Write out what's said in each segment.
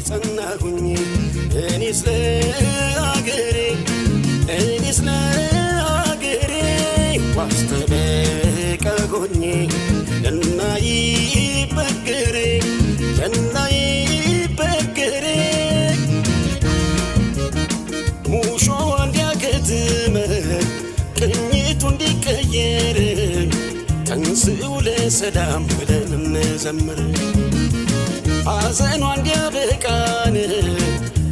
ጸናሁኝ እኔስ ለአገሬ ዋስተበቀ ጎኜ እናይበገሬ ሙሾ እንዲያከትም ቅኝቱ እንዲቀየር ተንሥኡ ለሰላም ብለን እንዘምር ሐዘኗ እንዲያበቃን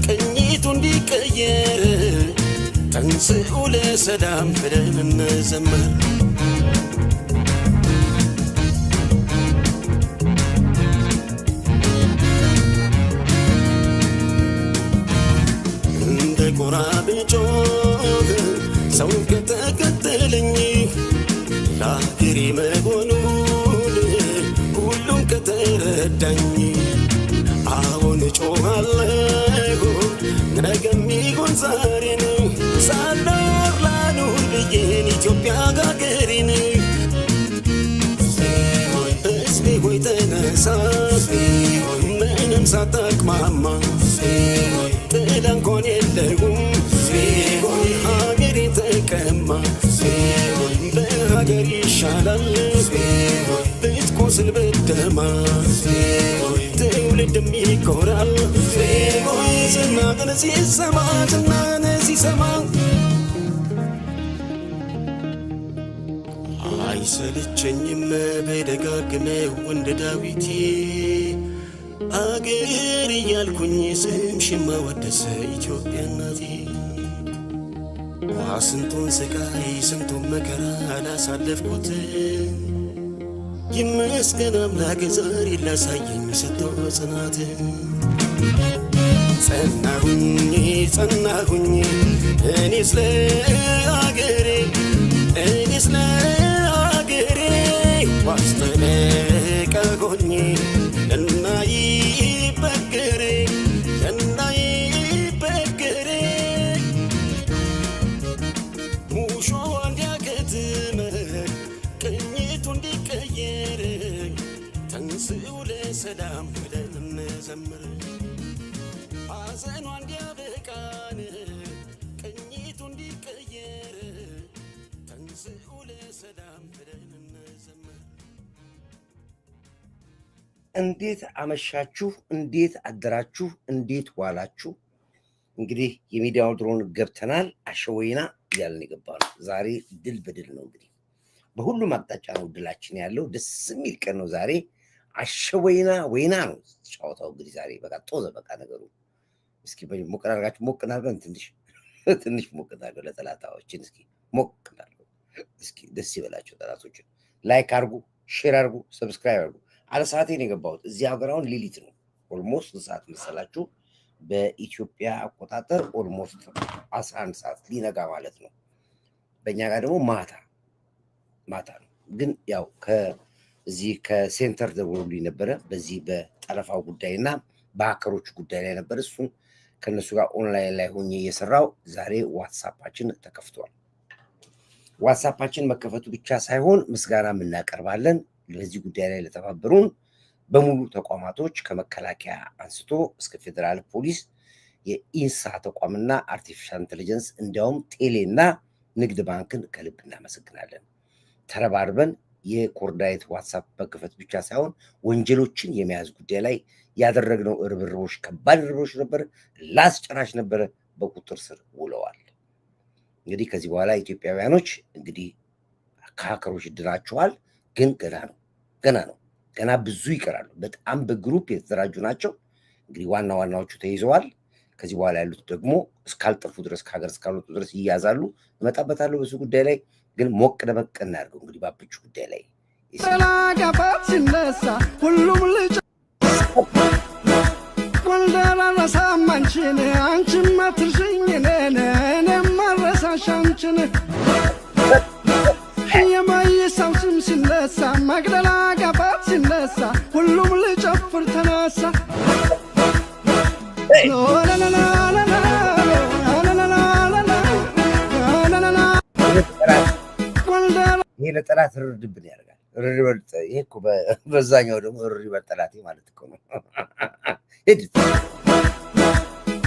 ቅኝቱ እንዲቀየር ተንሥኡ ለሰላም ብለን እንዘምር እንደ ጎራ ብጮህ ሰው ከተከተለኝ ለአገሬ መሆኑን ሁሉም ከተረዳኝ አሁን ጮኻለሁ ነገም ይሁን ዛሬ ነው ሳልኖር ላኑር ብዬን ኢትዮጵያ አገሬን ሕዝቤ ሆይ ተነሳ ምንም ሳታቅማማ ጥላ እንኳን የለውም ሀገሬን ተቀማ በሀገር ይሻላል ብትቆስል ብትደማ ትውልድም ይኮራል ዝናህን ሲሰማ አይሰለቸኝም በደጋግመው እንደ ዳዊት አገር እያልኩኝ ስምሽን ማወደስ ኢትዮጵያ እናቴ ስንቱን ስቃይ ስንቱን መከራ አላሳለፍኩት ይመስገን አምላክ ዛሬ ላሳየኝ ሰጥቶ ጽናት ጸናሁኝ እኔስ ለአገሬ ዋስተበቀ ጎኜ እናይበገሬ ሙሾ እንዲያከትም ቅኝቱ እንዲቀየር ተንሥኡ ለሰላም ብለን እንዘምር ሐዘኗ እንዲያበቃን ቅኝቱ እንዲቀየር ተንሥኡ ለሰላም ብለን እንዘምር እንዴት አመሻችሁ እንዴት አደራችሁ እንዴት ዋላችሁ እንግዲህ የሚዲያው ድሮን ገብተናል አሸወይና ያልን ይገባሉ ዛሬ ድል በድል ነው እንግዲህ በሁሉም አቅጣጫ ነው ድላችን ያለው ደስ የሚል ቀን ነው ዛሬ አሸወይና ወይና ነው ጫወታው እንግዲህ ዛሬ በቃ ጦዘ በቃ ነገሩ እስኪ ሞቀናርጋችሁ ሞቀናርገን ትንሽ ሞቀናርገ ለጠላታዎችን እስኪ ሞቀናርገ እስኪ ደስ ይበላችሁ ጠላቶችን ላይክ አርጉ ሼር አርጉ ሰብስክራይብ አርጉ አለ ሰዓቴ ነው የገባሁት እዚህ ሀገራውን ሊሊት ነው ኦልሞስት ሰዓት መሰላችሁ በኢትዮጵያ አቆጣጠር ኦልሞስት 11 ሰዓት ሊነጋ ማለት ነው በእኛ ጋር ደግሞ ማታ ነው ግን ያው ከዚህ ከሴንተር ደውሎልኝ ነበረ በዚህ በጠለፋው ጉዳይና በሀከሮች ጉዳይ ላይ ነበር እሱን ከነሱ ጋር ኦንላይን ላይ ሆኜ እየሰራው ዛሬ ዋትስአፓችን ተከፍቷል ዋትስአፓችን መከፈቱ ብቻ ሳይሆን ምስጋናም እናቀርባለን ለዚህ ጉዳይ ላይ ለተባበሩን በሙሉ ተቋማቶች ከመከላከያ አንስቶ እስከ ፌደራል ፖሊስ የኢንሳ ተቋምና አርቲፊሻል ኢንተለጀንስ እንዲያውም ቴሌና ንግድ ባንክን ከልብ እናመሰግናለን ተረባርበን የኮርዳይት ዋትስአፕ መከፈት ብቻ ሳይሆን ወንጀሎችን የመያዝ ጉዳይ ላይ ያደረግነው ርብርቦች ከባድ ርብርቦች ነበር ላስጨራሽ ነበር በቁጥር ስር ውለዋል እንግዲህ ከዚህ በኋላ ኢትዮጵያውያኖች እንግዲህ ከሀከሮች ድናቸዋል ግን ገና ብዙ ይቀራሉ በጣም በግሩፕ የተደራጁ ናቸው እንግዲህ ዋናዎቹ ተይዘዋል ከዚህ በኋላ ያሉት ደግሞ እስካልጠፉ ድረስ ከሀገር እስካልወጡ ድረስ ይያዛሉ እመጣበታለሁ በሱ ጉዳይ ላይ ግን ሞቅ ደመቅ እናድርገው እንግዲህ ባብቹ ጉዳይ ላይ ተላጋባት ሲነሳ ሁሉም ልጅ ወልደራና ሳማንችን አንቺም አትርሽኝ እኔም አልረሳሽ አንቺን የማይሳው ስም ሲነሳ መቅደላ ጋባት ሲነሳ ሁሉም ልጨፍር ተነሳ ይሄ ለጠላት ርድብን ያደርጋል ሪበልጥ ይሄ እኮ በዛኛው ደግሞ ሪበልጠላቴ ማለት እኮ ነው። ሄድ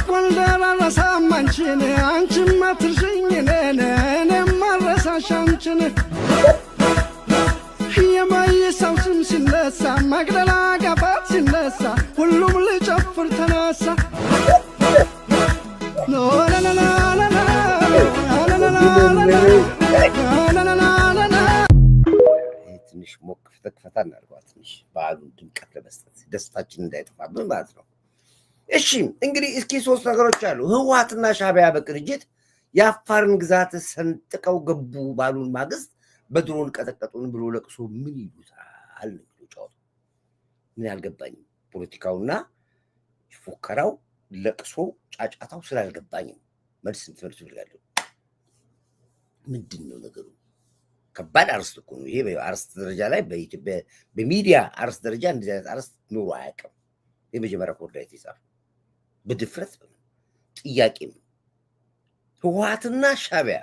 ወልደራረሳ አንቺን አንቺም አትርሽኝ እኔም አልረሳሽ አንቺን የማይሳው ስም ሲነሳ መቅደላ ገባት ሲነሳ ሁሉም ልጨፍር ተነሳ ትንሽ ሞቅ ፈታ እናድርገዋል። ትንሽ በዓሉን ድምቀት ለመስጠት ደስታችን እንዳይጠፋብን ማለት ነው። እሺ እንግዲህ እስኪ ሶስት ነገሮች አሉ። ህወሓትና ሻዕቢያ በቅንጅት የአፋርን ግዛት ሰንጥቀው ገቡ ባሉን ማግስት በድሮን ቀጠቀጡን ብሎ ለቅሶ ምን ይሉታል? ጫወቱ ምን አልገባኝም። ፖለቲካውና ፉከራው ለቅሶ ጫጫታው ስላልገባኝም መልስ ትምህርት ይፈልጋለሁ። ምንድን ነው ነገሩ? ከባድ አርስት እኮ ነው ይሄ። በአርስት ደረጃ ላይ በኢትዮጵያ በሚዲያ አርስት ደረጃ እንደዚህ አይነት አርስት ኑሮ አያውቅም። የመጀመሪያ ኮርዳ የተጻፈ በድፍረት ጥያቄም ህወሓትና ሻዕቢያ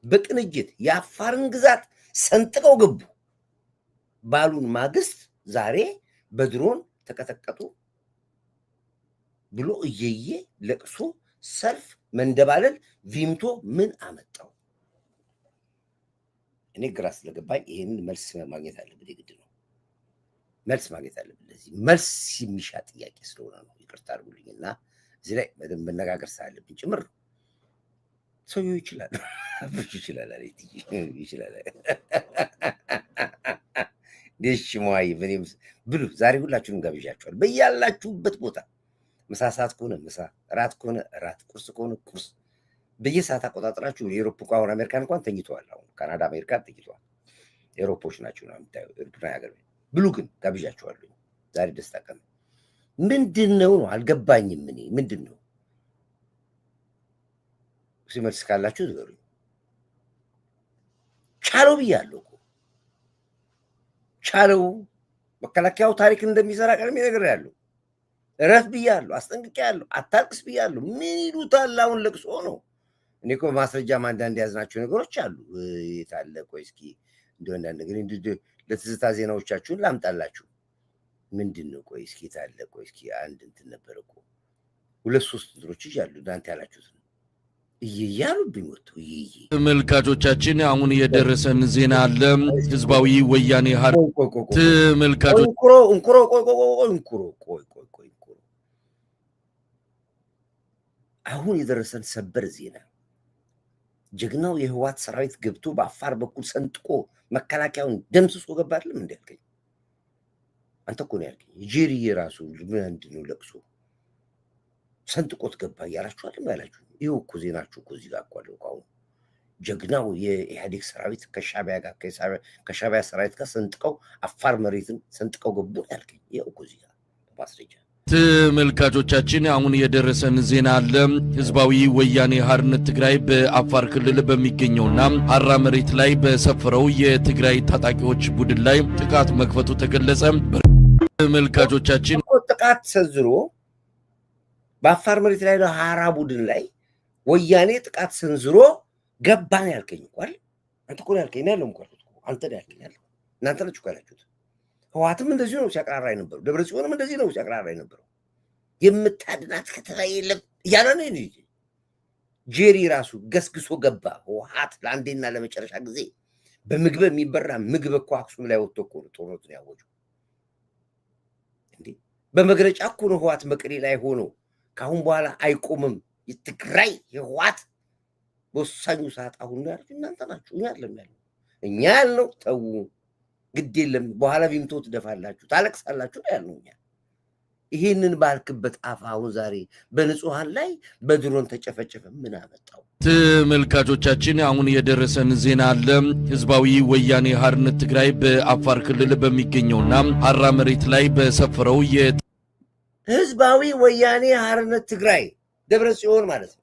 በቅንጅት የአፋርን ግዛት ሰንጥቀው ገቡ ባሉን ማግስት ዛሬ በድሮን ተቀጠቀጡ ብሎ እየየ ለቅሶ ሰልፍ መንደባለል ቪምቶ ምን አመጣው? እኔ ግራ ስለገባኝ ይሄንን መልስ ማግኘት አለብን። የግድ ነው መልስ ማግኘት አለብን። ለዚህ መልስ የሚሻ ጥያቄ ስለሆነ ነው። ይቅርታ አድርጉልኝና እዚህ ላይ በደንብ መነጋገር ስላለብን ጭምር ሰውየው ይችላል ይችላል ይችላል ደሽ ሞይ በኔም ብሉ። ዛሬ ሁላችሁንም ጋብዣችኋል። በያላችሁበት ቦታ ምሳ ሰዓት ከሆነ ምሳ፣ እራት ከሆነ እራት፣ ቁርስ ከሆነ ቁርስ በየሰዓት አቆጣጠራችሁ። የአውሮፓ አሁን አሜሪካን እንኳን ተኝተዋል። አሁን ካናዳ አሜሪካን ተኝተዋል። ኤሮፖች ናቸው ነው የምታየው። ኤሮፕና ያገር ብሉ። ግን ጋብዣችኋለሁ። ዛሬ ደስታ ቀን ምንድነው ነው አልገባኝም። እኔ ምንድነው ሲመልስ ካላችሁ ንገሩኝ። ቻለው ብያለሁ እኮ ቻለው። መከላከያው ታሪክ እንደሚሰራ ቀድሜ ነግሬያለሁ። እረፍ ብያለሁ፣ አስጠንቅቄያለሁ፣ አታልቅስ ብያለሁ። ምን ይሉታል አሁን? ለቅሶ ነው። እኔ እኮ ማስረጃም አንዳንድ ያዝናቸው ነገሮች አሉ። የታለ? ቆይ እስኪ እንደው አንዳንድ ነገር ለትዝታ ዜናዎቻችሁን ላምጣላችሁ። ምንድን ነው? ቆይ እስኪ የታለ? ቆይ እስኪ አንድ እንትን ነበር እኮ ሁለት ሶስት እንትኖች ይያሉ እናንተ ያላችሁት እያሉብኝ ወጥቶ ተመልካቾቻችን አሁን የደረሰን ዜና አለ። ህዝባዊ ወያኔ ሓርነት ተመልካቾች አሁን የደረሰን ሰበር ዜና ጀግናው የህወሓት ሰራዊት ገብቶ በአፋር በኩል ሰንጥቆ መከላከያውን ደምስሶ ገባ አይደለም እንዴ ያልከኝ? አንተ እኮ ነው ያልከኝ። ጄሪ የራሱ ምንድን ነው ለቅሶ ሰንጥቆት ገባ እያላችሁ አይደል ያላችሁ? ይኸው እኮ ዜናችሁ እኮ እዚህ ጋር እኮ አለው። አሁን ጀግናው የኢህአዴግ ሰራዊት ከሻዕቢያ ሰራዊት ጋር ሰንጥቀው አፋር መሬትን ሰንጥቀው ገቡ ያልከኝ። ይኸው እኮ እዚህ ጋር በማስረጃ ተመልካቾቻችን አሁን የደረሰን ዜና አለ። ህዝባዊ ወያኔ ሓርነት ትግራይ በአፋር ክልል በሚገኘውና ሀራ መሬት ላይ በሰፈረው የትግራይ ታጣቂዎች ቡድን ላይ ጥቃት መክፈቱ ተገለጸ። ተመልካቾቻችን ጥቃት ሰንዝሮ በአፋር መሬት ላይ ሀራ ቡድን ላይ ወያኔ ጥቃት ሰንዝሮ ገባን ያልከኝ እንኳን አንተ እኮ ያልከኝ ያለው እንኳን አንተ ያልከኝ ያለው እናንተ ናችሁ ካላችሁት ህወሓትም እንደዚህ ነው ሲያቀራራ የነበረው። ደብረጽዮንም እንደዚህ ነው ሲያቀራራ የነበረው። የምታድናት ከተማ የለም እያለ ነው እንጂ ጄሪ ራሱ ገስግሶ ገባ። ህወሓት ለአንዴና ለመጨረሻ ጊዜ በምግብ የሚበራ ምግብ እኮ አክሱም ላይ ወጥቶ እኮ ነው ጦርነቱን ያወጀው። እንዴ በመግለጫ እኮ ነው ህወሓት መቀሌ ላይ ሆኖ ካሁን በኋላ አይቆምም የትግራይ ህወሓት በወሳኙ ሰዓት አሁን ነው ያልኩት። እናንተ ናችሁ እኛ አይደለም ያለው። እኛ ያልነው ተው ግድ የለም በኋላ ቪምቶ ትደፋላችሁ ታለቅሳላችሁ ያልነው እኛ። ይሄንን ባልክበት አፍ አሁን ዛሬ በንጹሃን ላይ በድሮን ተጨፈጨፈ። ምን አመጣው? ተመልካቾቻችን አሁን የደረሰን ዜና አለ። ህዝባዊ ወያኔ ሓርነት ትግራይ በአፋር ክልል በሚገኘውና ሀራ መሬት ላይ በሰፈረው ህዝባዊ ወያኔ ሓርነት ትግራይ ደብረጽዮን ማለት ነው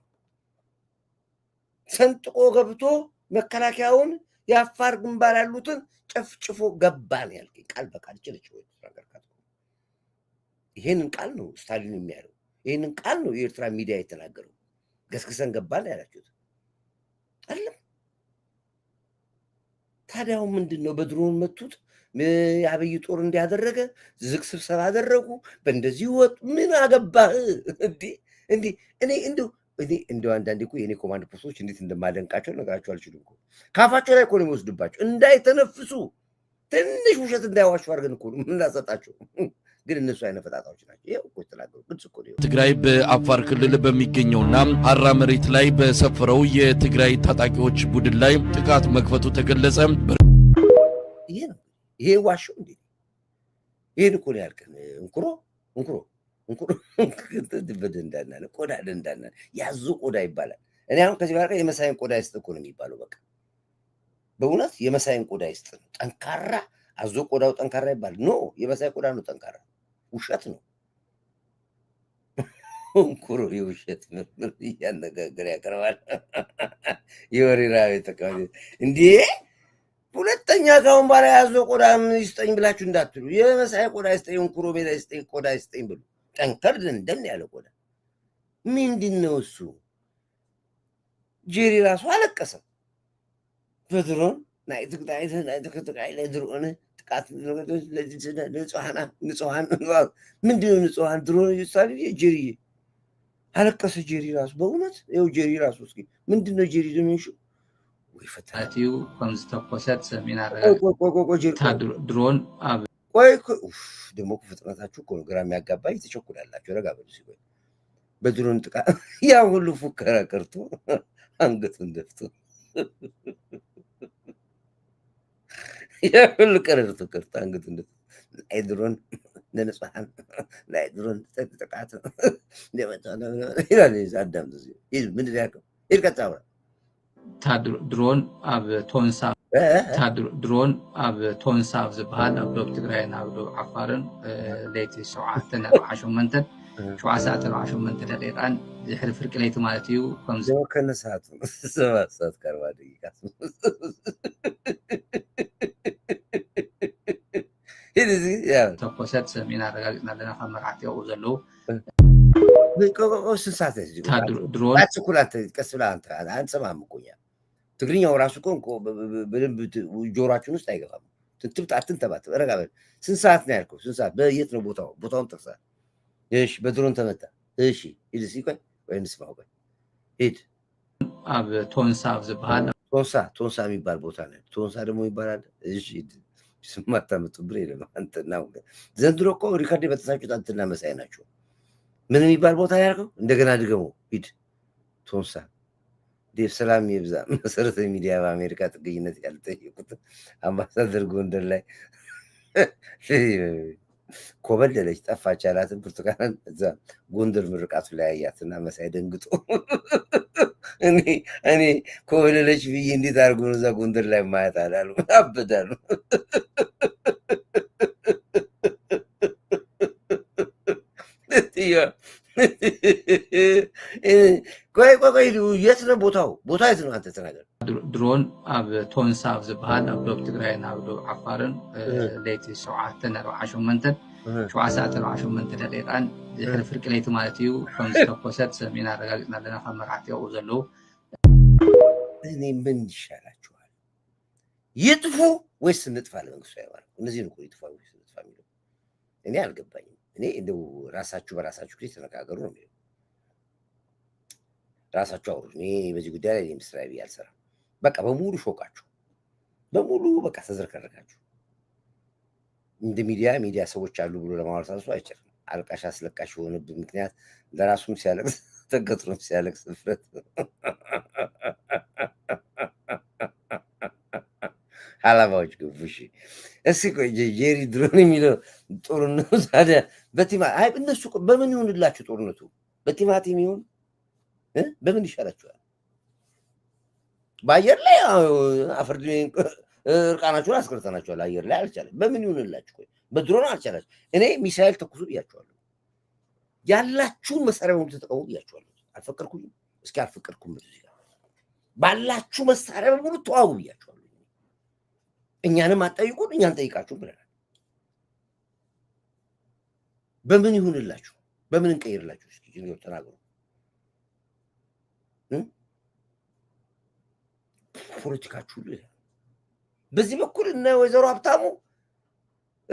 ሰንጥቆ ገብቶ መከላከያውን የአፋር ግንባር ያሉትን ጨፍጭፎ ገባን ያልከኝ ቃል በቃል ጭልጭ ወይ ተናገርካት። ይሄንን ቃል ነው ስታሊን የሚያለው። ይሄንን ቃል ነው የኤርትራ ሚዲያ የተናገረው። ገስግሰን ገባን ያላችሁት አይደለም? ታዲያው ምንድነው? በድሮን መቱት የአብይ ጦር እንዲያደረገ ዝግ ስብሰባ አደረጉ በእንደዚህ ወጥ ምን አገባህ እንዴ እንደው አንዳንዴ እኮ የኔ ኮማንድ ፖስቶች እንዴት እንደማደንቃቸው ነገራቸው አልችልም እኮ ካፋቸው ላይ እኮ ነው የሚወስድባቸው እንዳይተነፍሱ ትንሽ ውሸት እንዳይዋሹ አድርገን እኮ ምን እናሰጣቸው ግን እነሱ አይነት ፈጣጣዎች ናቸው ይሄው እኮ ተላገሩ ግልጽ እኮ ነው ትግራይ በአፋር ክልል በሚገኘውና ሐራ መሬት ላይ በሰፈረው የትግራይ ታጣቂዎች ቡድን ላይ ጥቃት መክፈቱ ተገለጸ ይሄ ዋሽው እንዴ ይሄን እኮ ነው ያልከን እንኩሮ በደንዳና ቆዳ ደንዳና ያዙ ቆዳ ይባላል እኔ አሁን ከዚህ ጋር የመሳይን ቆዳ ይስጥ እኮ ነው የሚባለው በቃ በእውነት የመሳይን ቆዳ ይስጥ ጠንካራ አዞ ቆዳው ጠንካራ ይባል ኖ የመሳይ ቆዳ ነው ጠንካራ ውሸት ነው እንኩሮ የውሸት ምርምር እያነጋገር ያቀርባል የወሬራ ተቃዋሚ እንዴ ሁለተኛ ጋውን ባላ ያዞ ቆዳ ይስጠኝ ብላችሁ እንዳትሉ የመሳይ ቆዳ ይስጠኝ እንኩሮ ሜዳ ይስጠኝ ቆዳ ይስጠኝ ብሉ ጠንከር እንደን ያለ ቆዳ ምንድነው እሱ ጄሪ ራሱ አለቀሰ በድሮን ናይ ትክታይ ለድሮን ጥቃት ንጹሃን ምንድነው ንጹሃን ድሮን ይሳል ጄሪ አለቀሰ ጄሪ ራሱ በእውነት ይኸው ጄሪ ራሱ እስኪ ምንድነው ጄሪ ደምንሹ ወይ ፈታቲው ኮንስተፖሰት ሰሚና ድሮን አብ ቆይ ደሞ ፍጥነታችሁ እኮ ነው ግራ የሚያጋባኝ ተቸኩላላችሁ ረጋ በሉ ሲቆይ በድሮን ጥቃት ያ ሁሉ ፉከራ ቀርቶ አንገቱን ደፍቶ ያ ሁሉ ቀረርቶ ቀርቶ አንገቱን ደፍቶ ድሮን ለነጻን ላይ ድሮን ጥቃት ለመጣና ይላል አዳም ደዚህ ምን ያልከው ይልከታው ድሮን አብ ቶንሳ ድሮን አብ ቶንሳ ዝበሃል ኣብ ዶብ ትግራይን ኣብ ዶብ ዓፋርን ለይቲ 7:48 7:48 ደቂቃን ዝሕልፍ ፍርቂ ለይቲ ማለት እዩ ከምዚ ከነሳቱ 7 ሰዓት 40 ደቂቃ እዚ ያ ተኮሰት ሰሚና ረጋግጥና ኣለና ካብ መርዓቲ ያው ዘለዉ ስንሳት ድሮን አትኩላት ቀስብላ አንተ ሰማም እኮኛ ትግርኛው ራሱ እኮ በደንብ ጆሮአችን ውስጥ አይገባም ትንትብጣትን ተባት ረጋበል ስንሳት ነው ያልከው ስንሳት በየት ነው ቦታውን ተርሳ እሺ በድሮን ተመታ እሺ ይልስ ይቆይ ወይ እንስማው ቆይ ሂድ አብ ቶንሳ ዝበሃል ቶንሳ የሚባል ቦታ ነው ቶንሳ ደግሞ ይባላል እሺ ስማታ መጥብሬ ነው አንተና ዘንድሮ እኮ ሪካርድ በተሳችሁ አንተና መሳይ ናቸው ምን የሚባል ቦታ ያልከው እንደገና ድገሙ ሂድ ቶንሳ ዴቭ ሰላም ይብዛ መሰረተ ሚዲያ በአሜሪካ ጥገኝነት ያልጠየቁት አምባሳደር ጎንደር ላይ ኮበለለች ጠፋች አላትን ብርቱካን እዛ ጎንደር ምርቃቱ ላይ አያትና መሳይ ደንግጦ እኔ ኮበለለች ብዬ እንዴት አድርጎ ነው እዛ ጎንደር ላይ ማየት አላሉ አበዳሉ ቆይ የት ነው ቦታው የት ነው አንተ ተናገር ድሮን አብ ቶንሳ ዝበሃል ኣብ ዶብ ትግራይን ኣብ ዶብ ዓፋርን ለይቲ 7:48 7:48 ደቂቃን ዝሕልፍ ፍርቂ ለይቲ ማለት እዩ ከምዚ ተኮሰት ሰሚና ረጋግጥና ኣለና ካብ መርዓቲ ያው ዘለዉ እኔ ምን ይሻላችኋል ይጥፉ ወይስ እንጥፋ ለመንግስቱ ያዋል እነዚህ ነው ይጥፋ ወይስ እንጥፋ የሚለው እኔ አልገባኝም እኔ እንደው ራሳችሁ በራሳችሁ ጊዜ ተነጋገሩ ነው የሚለው ራሳችሁ አውሩ እኔ በዚህ ጉዳይ ላይ ምስራይ ያልሰራ በቃ በሙሉ ሾቃችሁ በሙሉ በቃ ተዘርከረካችሁ እንደ ሚዲያ ሰዎች አሉ ብሎ ለማውራት አልሶ አይችልም አልቃሽ አስለቃሽ ሆነብን ምክንያት ለራሱም ሲያለቅስ ተገጥሮም ሲያለቅስ ፍረት አላማዎች ግቡሽ እስኪ ቆይ ጄሪ ድሮን የሚለው ጦርነቱ ታዲያ በቲማ አይ እነሱ በምን ይሆንላችሁ ጦርነቱ በቲማቲም ይሁን በምን ይሻላችኋል በአየር ላይ አፈርድሜን እርቃናችሁን አስቀርተናችኋል አየር ላይ አልቻለም በምን ይሆንላችሁ ቆይ በድሮን አልቻላችሁ እኔ ሚሳኤል ተኩሱ ብያችኋለሁ ያላችሁን መሳሪያ በሙሉ ተጠቀሙ ብያችኋለሁ አልፈቀድኩም እስኪ አልፈቀድኩም ባላችሁ መሳሪያ በሙሉ ተዋጉ ብያችኋለሁ እኛንም አጠይቁን እኛን ጠይቃችሁ ብለናል በምን ይሁንላችሁ በምን እንቀይርላችሁ እስኪ ጅኒዮ ተናገሩ ፖለቲካችሁ በዚህ በኩል እና ወይዘሮ ሀብታሙ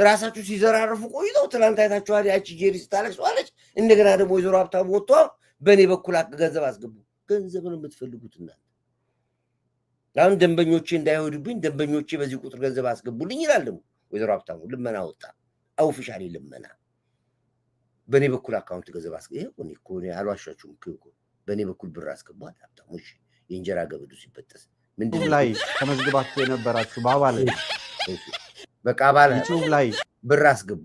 ራሳችሁ ሲዘራርፉ ቆይተው ትላንት አይታችኋል። ያቺ ጄሪ ስታለቅሷለች። እንደገና ደግሞ ወይዘሮ ሀብታሙ ወጥቶ በእኔ በኩል ገንዘብ አስገቡ። ገንዘብን የምትፈልጉት እናንተ አሁን ደንበኞቼ እንዳይሆዱብኝ ደንበኞቼ በዚህ ቁጥር ገንዘብ አስገቡልኝ ይላል። ደግሞ ወይዘሮ ሀብታሙ ልመና ወጣ። ኦፊሻሊ ልመና በእኔ በኩል አካውንት ገንዘብ አስገቡ። ይሄ እኮ አልዋሻችሁም እኮ በእኔ በኩል ብር አስገቡ አለ ሀብታሙ። እሺ የእንጀራ ገበዱ ሲበጠስ ምንድን ላይ ተመዝግባችሁ የነበራችሁ ባባለ በቃ ባለ ዩቲዩብ ላይ ብር አስገቡ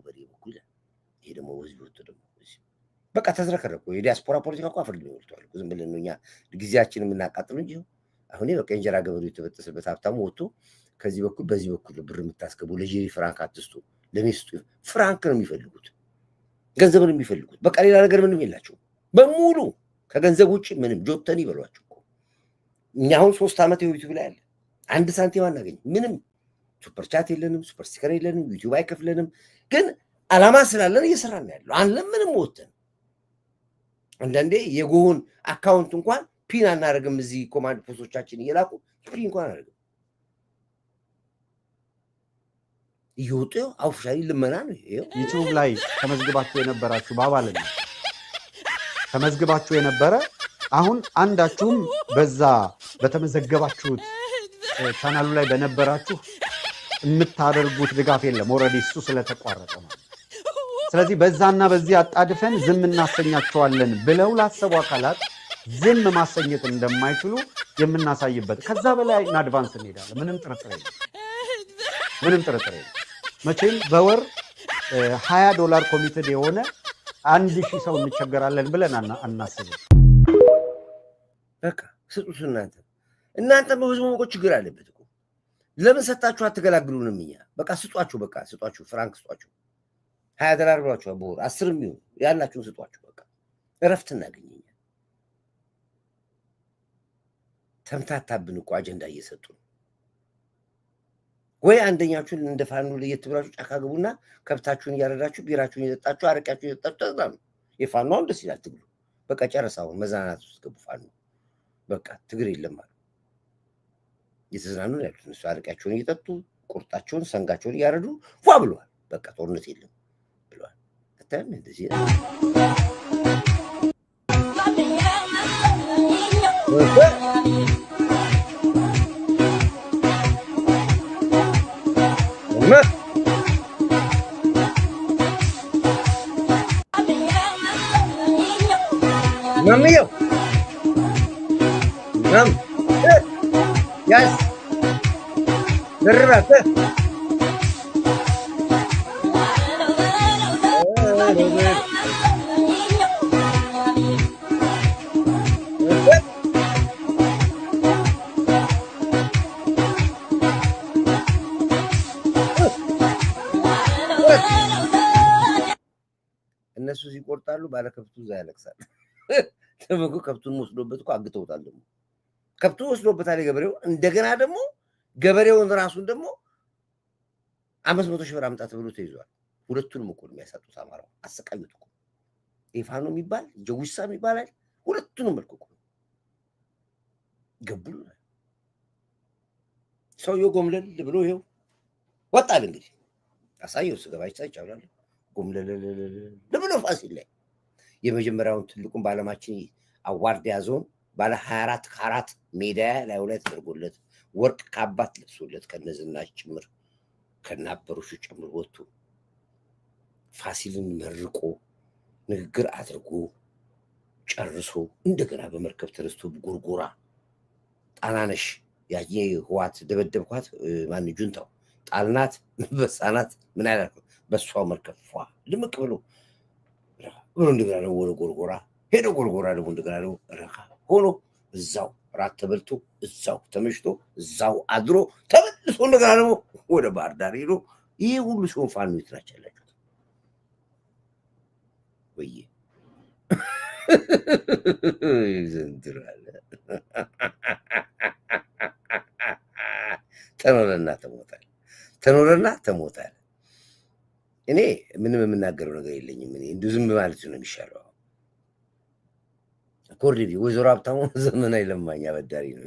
በእኔ በኩል። ይሄ ደግሞ ወዝብ ወጥቶ ደግሞ በቃ ተዝረከረኩ። የዲያስፖራ ፖለቲካ እኮ አፍርድ ነው ወጥቷል። ዝም ብለን ነው እኛ ጊዜያችንን የምናቃጥሉ እንጂ አሁን በቃ የእንጀራ ገበዱ የተበጠሰበት ሀብታሙ ወጥቶ ከዚህ በኩል በዚህ በኩል ብር የምታስገቡ ለጄሪ ፍራንክ አትስጡ፣ ለሚስቱ ፍራንክ ነው የሚፈልጉት፣ ገንዘብ ነው የሚፈልጉት። በቃ ሌላ ነገር ምንም የላቸው በሙሉ ከገንዘብ ውጭ ምንም ጆተን ይበሏቸው እኮ። እኛ አሁን 3 ዓመት ዩቲዩብ ላይ አለ፣ አንድ ሳንቲም አናገኝ ምንም። ሱፐር ቻት የለንም፣ ሱፐር ስቲከር የለንም፣ ዩቲዩብ አይከፍለንም። ግን አላማ ስላለን እየሰራን ያለው አንለም ምንም ወጥተን አንዳንዴ የጎሆን አካውንት እንኳን ፒን አናደርግም። እዚህ ኮማንድ ፖስቶቻችን እየላኩ ፒን እንኳን አናደርግም። እየወጡ ኦፊሻሊ ልመና ነው። ዩቲዩብ ላይ ተመዝግባችሁ የነበራችሁ ባባለ ተመዝግባችሁ የነበረ አሁን አንዳችሁም በዛ በተመዘገባችሁት ቻናሉ ላይ በነበራችሁ የምታደርጉት ድጋፍ የለም። ኦልሬዲ እሱ ስለተቋረጠ ነው። ስለዚህ በዛና በዚህ አጣድፈን ዝም እናሰኛቸዋለን ብለው ላሰቡ አካላት ዝም ማሰኘት እንደማይችሉ የምናሳይበት ከዛ በላይ አድቫንስ እንሄዳለን። ምንም ጥርጥር የለም። መቼም በወር $20 ኮሚትድ የሆነ 1000 ሰው እንቸገራለን ብለን አናስብም። በቃ ስጡት። እናንተ በህዝቡ እኮ ችግር አለበት እኮ። ለምን ሰጣችሁ አትገላግሉንም? እኛ በቃ ስጧችሁ፣ ፍራንክ ስጧችሁ። $20 ብሏችሁ በወር 10 የሚሆን ያላችሁን ስጧችሁ። በቃ እረፍት እናገኘኛ። ተምታታብን እኮ አጀንዳ እየሰጡ ነው። ወይ አንደኛችሁን እንደ ፋኖ ለየት ብላችሁ ጫካ ግቡና ከብታችሁን እያረዳችሁ ቢራችሁን እየጠጣችሁ አረቂያችሁን እየጠጣችሁ ተዝናኑ። የፋኖውን ደስ ይላል ትግሉ። በቃ ጨረሳውን መዝናናት ውስጥ ገቡ ፋኖ። በቃ ትግር የለም አሉ። እየተዝናኑ ያሉት እነሱ አረቂያቸውን እየጠጡ ቁርጣቸውን ሰንጋቸውን እያረዱ ፏ ብለዋል። በቃ ጦርነት የለም ብለዋል። አታም እንደዚህ Mamio. Yes. Berapa? እነሱ ሲቆርጣሉ ባለከብቱ እዛ ያለቅሳል። ተበጉ ከብቱን ወስዶበት እኮ አግተውታል። ደግሞ ከብቱን ወስዶበታል የገበሬው። እንደገና ደግሞ ገበሬውን ራሱን ደግሞ 500 ሺህ ብር አምጣ ተብሎ ተይዟል። ሁለቱንም እኮ የሚያሳጡት አማራው አሰቃዩት እኮ። ኢፋኖ የሚባል ጀዊሳ የሚባል አይደል? ሁለቱንም መልኩ እኮ ገቡል። ሰውየው ጎምለል ብሎ ይኸው ወጣል። እንግዲህ አሳየው ስገባች ታይቻላል። ጎምለል ብሎ ፋሲል ላይ የመጀመሪያውን ትልቁን ባለማችን አዋርድ ያዘውን ባለ 24 ካራት ሜዳያ ላይ ሁለት ተደርጎለት ወርቅ ካባት ለብሶለት ከነዝናሽ ጭምር ከናበሩሹ ጭምር ወጥቶ ፋሲልን መርቆ ንግግር አድርጎ ጨርሶ እንደገና በመርከብ ተነስቶ ጎርጎራ ጣናነሽ ያየ ህዋት ደበደብኳት ማን ጁንታው ጣልናት በሳናት ምን አይነት በሷው መርከብ ፏ ልምቅ ብሎ እንደገና ደግሞ ወደ ጎርጎራ ሄዶ ጎርጎራ ደግሞ እንደገና ደግሞ ረካ ሆኖ እዛው ራት ተበልቶ እዛው ተመሽቶ እዛው አድሮ ተመልሶ እንደገና ደግሞ ወደ ባህር ዳር ሄዶ ይሄ ሁሉ ሲሆን ፋኖ ይትራቻላችሁ ወይ ዘንድራለ ተኖረና ተሞታል። እኔ ምንም የምናገረው ነገር የለኝም። እኔ እንዲሁ ዝም ማለት ነው የሚሻለው። ኮርዲቪ ወይዘሮ ሀብታሙ ዘመናዊ ለማኝ አበዳሪ ነው።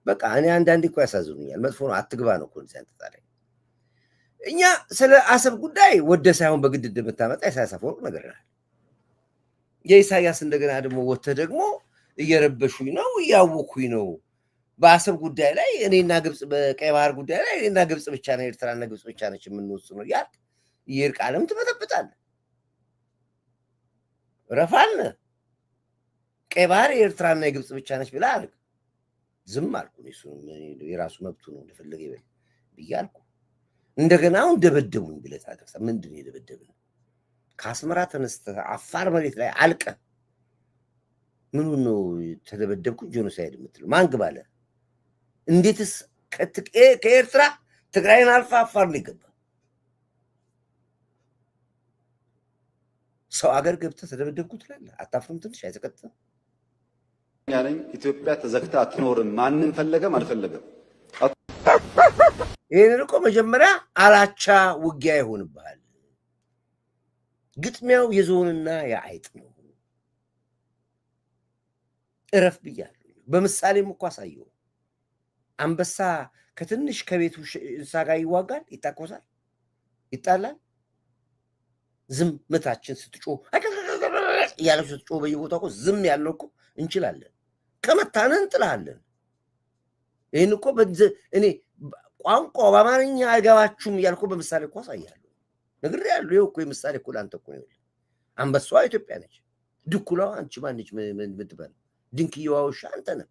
በቃ እኔ አንዳንዴ እኮ ያሳዝኑኛል። መጥፎ ነው አትግባ ነው እኮ እንደዚህ አንተ እኛ ስለ አሰብ ጉዳይ ወደ ሳይሆን በግድ እንደምታመጣ ኢሳያስ አፈወርቅ ነገርናል። የኢሳያስ እንደገና ደግሞ ወጥተህ ደግሞ እየረበሹኝ ነው እያወኩኝ ነው በአሰብ ጉዳይ ላይ እኔና ግብጽ በቀይ ባህር ጉዳይ ላይ እኔና ግብጽ ብቻ ነው ኤርትራና ግብጽ ብቻ ነች የምንወስነው ያል ይርቃለም ትመጠብጣለህ። ረፋል ቀይ ባህር የኤርትራና የግብጽ ብቻ ነች ብላ አልክ። ዝም አልኩ። እሱ የራሱ መብቱ ነው እንደፈለገ ይበል ብያልኩ። እንደገና አሁን ደበደቡኝ ብለህ ታደርሳ ምንድን ነው የደበደብን? ከአስመራ ተነስተህ አፋር መሬት ላይ አልቀ ምን ነው ተደበደብኩ ጄኖሳይድ የምትለው ማን ግባለ? እንዴትስ ከኤርትራ ትግራይን አልፋ አፋር ነው ይገባ? ሰው አገር ገብተህ ተደበደብኩ ትላለህ? አታፍርም? ትንሽ አይተቀጥም? ያለኝ ኢትዮጵያ ተዘግታ አትኖርም። ማንም ፈለገም አልፈለገም። ይሄን እኮ መጀመሪያ አላቻ ውጊያ ይሆንብሃል። ግጥሚያው የዞንና የአይጥ ነው። እረፍ ብያለሁ። በምሳሌም እኮ አሳየው። አንበሳ ከትንሽ ከቤቱ እንስሳ ጋር ይዋጋል፣ ይታኮሳል፣ ይጣላል። ዝምታችን ስትጮህ እያለች ስትጮህ በየቦታው እኮ ዝም ያለው እኮ እንችላለን። ከመታነን እንጥልሃለን። ይህን እኮ እኔ ቋንቋ በአማርኛ አይገባችሁም እያልኩ በምሳሌ እኮ አሳያለሁ። ነግሬሃለሁ። ይኸው እኮ የምሳሌ እኮ ለአንተ እኮ ነው። አንበሳዋ ኢትዮጵያ ነች። ድኩላዋ አንቺ ማነች ምትበል? ድንክየዋ ውሻ አንተ ነህ።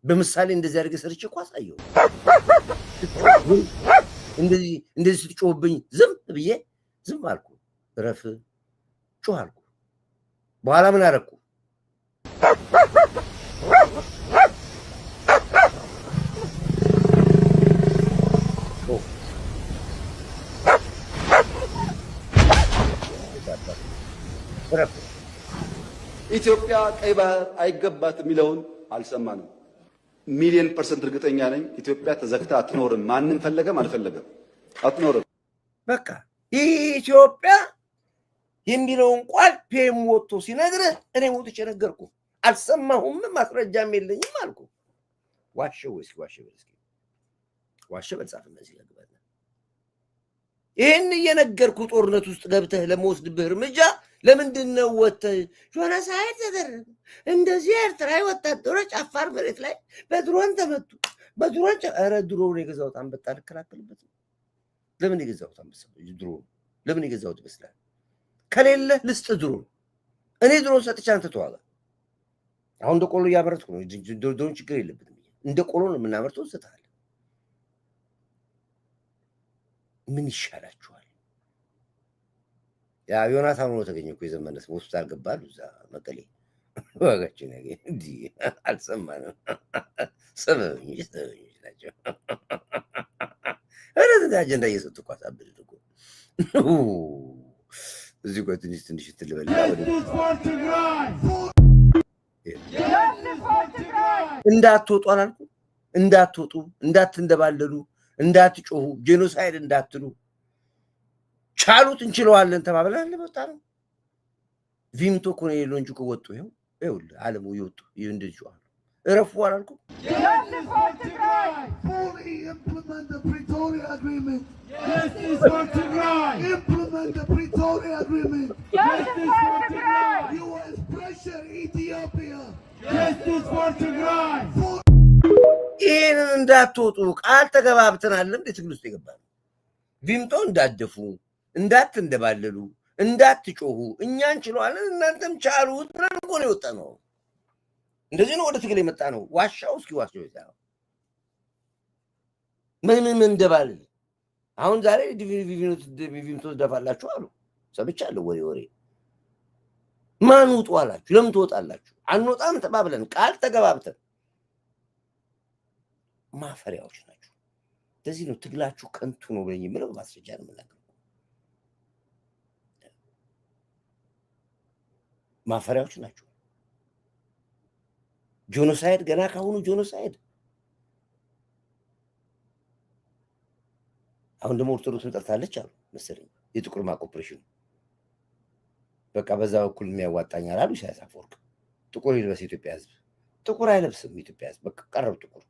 በምሳሌ እንደዚህ አድርገህ ሰርቼ እኮ አሳየው። እንደዚህ ስትጮህብኝ ዝም ብዬ ዝም አልኩ። እረፍ ጮህ አልኩ። በኋላ ምን አደረኩ? ኢትዮጵያ ቀይ ባህር አይገባት የሚለውን አልሰማንም። ሚሊዮን % እርግጠኛ ነኝ ኢትዮጵያ ተዘግታ አትኖርም። ማንም ፈለገም አልፈለገም አትኖርም። በቃ ኢትዮጵያ የሚለውን ቃል ፔም ወጥቶ ሲነግርህ እኔ ወጥቼ ነገርኩ። አልሰማሁም፣ ማስረጃም የለኝም አልኩ። ዋሸው ወይስ ዋሸ በጻፍ እንደዚህ ያግባል። ይሄን እየነገርኩ ጦርነት ውስጥ ገብተህ ለመወስድብህ እርምጃ ለምንድን ነው ወጥተህ ጄኖሳይድ ተደረገ እንደዚህ ኤርትራዊ ወታደሮች አፋር መሬት ላይ በድሮን ተመቱ? በድሮን ኧረ ድሮን የገዛሁት አንበጣ ልከላከልበት ነው። ለምን የገዛሁት አንበሳ ድሮን ለምን የገዛሁት ይመስላል? ከሌለ ልስጥ ድሮን እኔ ድሮን ሰጥቼ አንተ ተዋጋ። አሁን እንደ ቆሎ እያመረትኩ ነው። ድሮን ችግር የለበትም። እንደ ቆሎ ነው የምናመርተው። እንሰጥሃለን። ምን ይሻላችኋል? ያ ዮናታን ሆኖ ተገኘ እኮ የዘመነ ሆስፒታል ገባሉ እዛ መቀሌ ዋጋችን ያገ እንዲ አልሰማንም። ሰበኝ ናቸው። አረዳ አጀንዳ እየሰጡ እኮ አሳብድ እኮ እዚህ እኮ ትንሽ ትልበላ እንዳትወጡ አላልኩም? እንዳትወጡ፣ እንዳትንደባለሉ፣ እንዳትጮሁ፣ ጄኖሳይድ እንዳትሉ ቻሉት። እንችለዋለን ተባብለን ለወጣ ነው። ቪምቶ እኮ ነው የሌለው እንጂ እኮ ወጡ። ይኸውልህ ዓለሙ ይወጡ እንደዚህ አሉ። እረፉ አላልኩም? ይህንን እንዳትወጡ ቃል ተገባብተናል። እንደ ትግል ውስጥ የገባነው ቪምቶ እንዳትደፉ፣ እንዳትንደባለሉ፣ እንዳትጮሁ፣ እኛ እንችለዋለን እናንተም ቻሉት ብለን እኮ ነው የወጣ ነው። እንደዚህ ነው ወደ ትግል የመጣ ነው። ዋሻው እስኪ ዋሻው ይታው ምን እንደባልል አሁን ዛሬ ቪምቶ ደፋላችሁ አሉ። ሰምቻለሁ ወሬ። ማን ውጡ አላችሁ? ለምን ትወጣላችሁ? አንወጣም ተባብለን ቃል ተገባብተን ማፈሪያዎች ናችሁ። ለዚህ ነው ትግላችሁ ከንቱ ነው ብለኝ የምለው። ማስረጃ ነው የምናገረው። ማፈሪያዎች ናችሁ። ጄኖሳይድ ገና ካሁኑ ጄኖሳይድ። አሁን ደግሞ ኦርቶዶክስን ጠርታለች አሉ መሰለኝ የጥቁር ማቅ ኦፕሬሽን። በቃ በዛ በኩል የሚያዋጣኛል አሉ ኢሳያስ አፈወርቅ። ጥቁር ይልበስ የኢትዮጵያ ሕዝብ። ጥቁር አይለብስም የኢትዮጵያ ሕዝብ። በቃ ቀረብ ጥቁር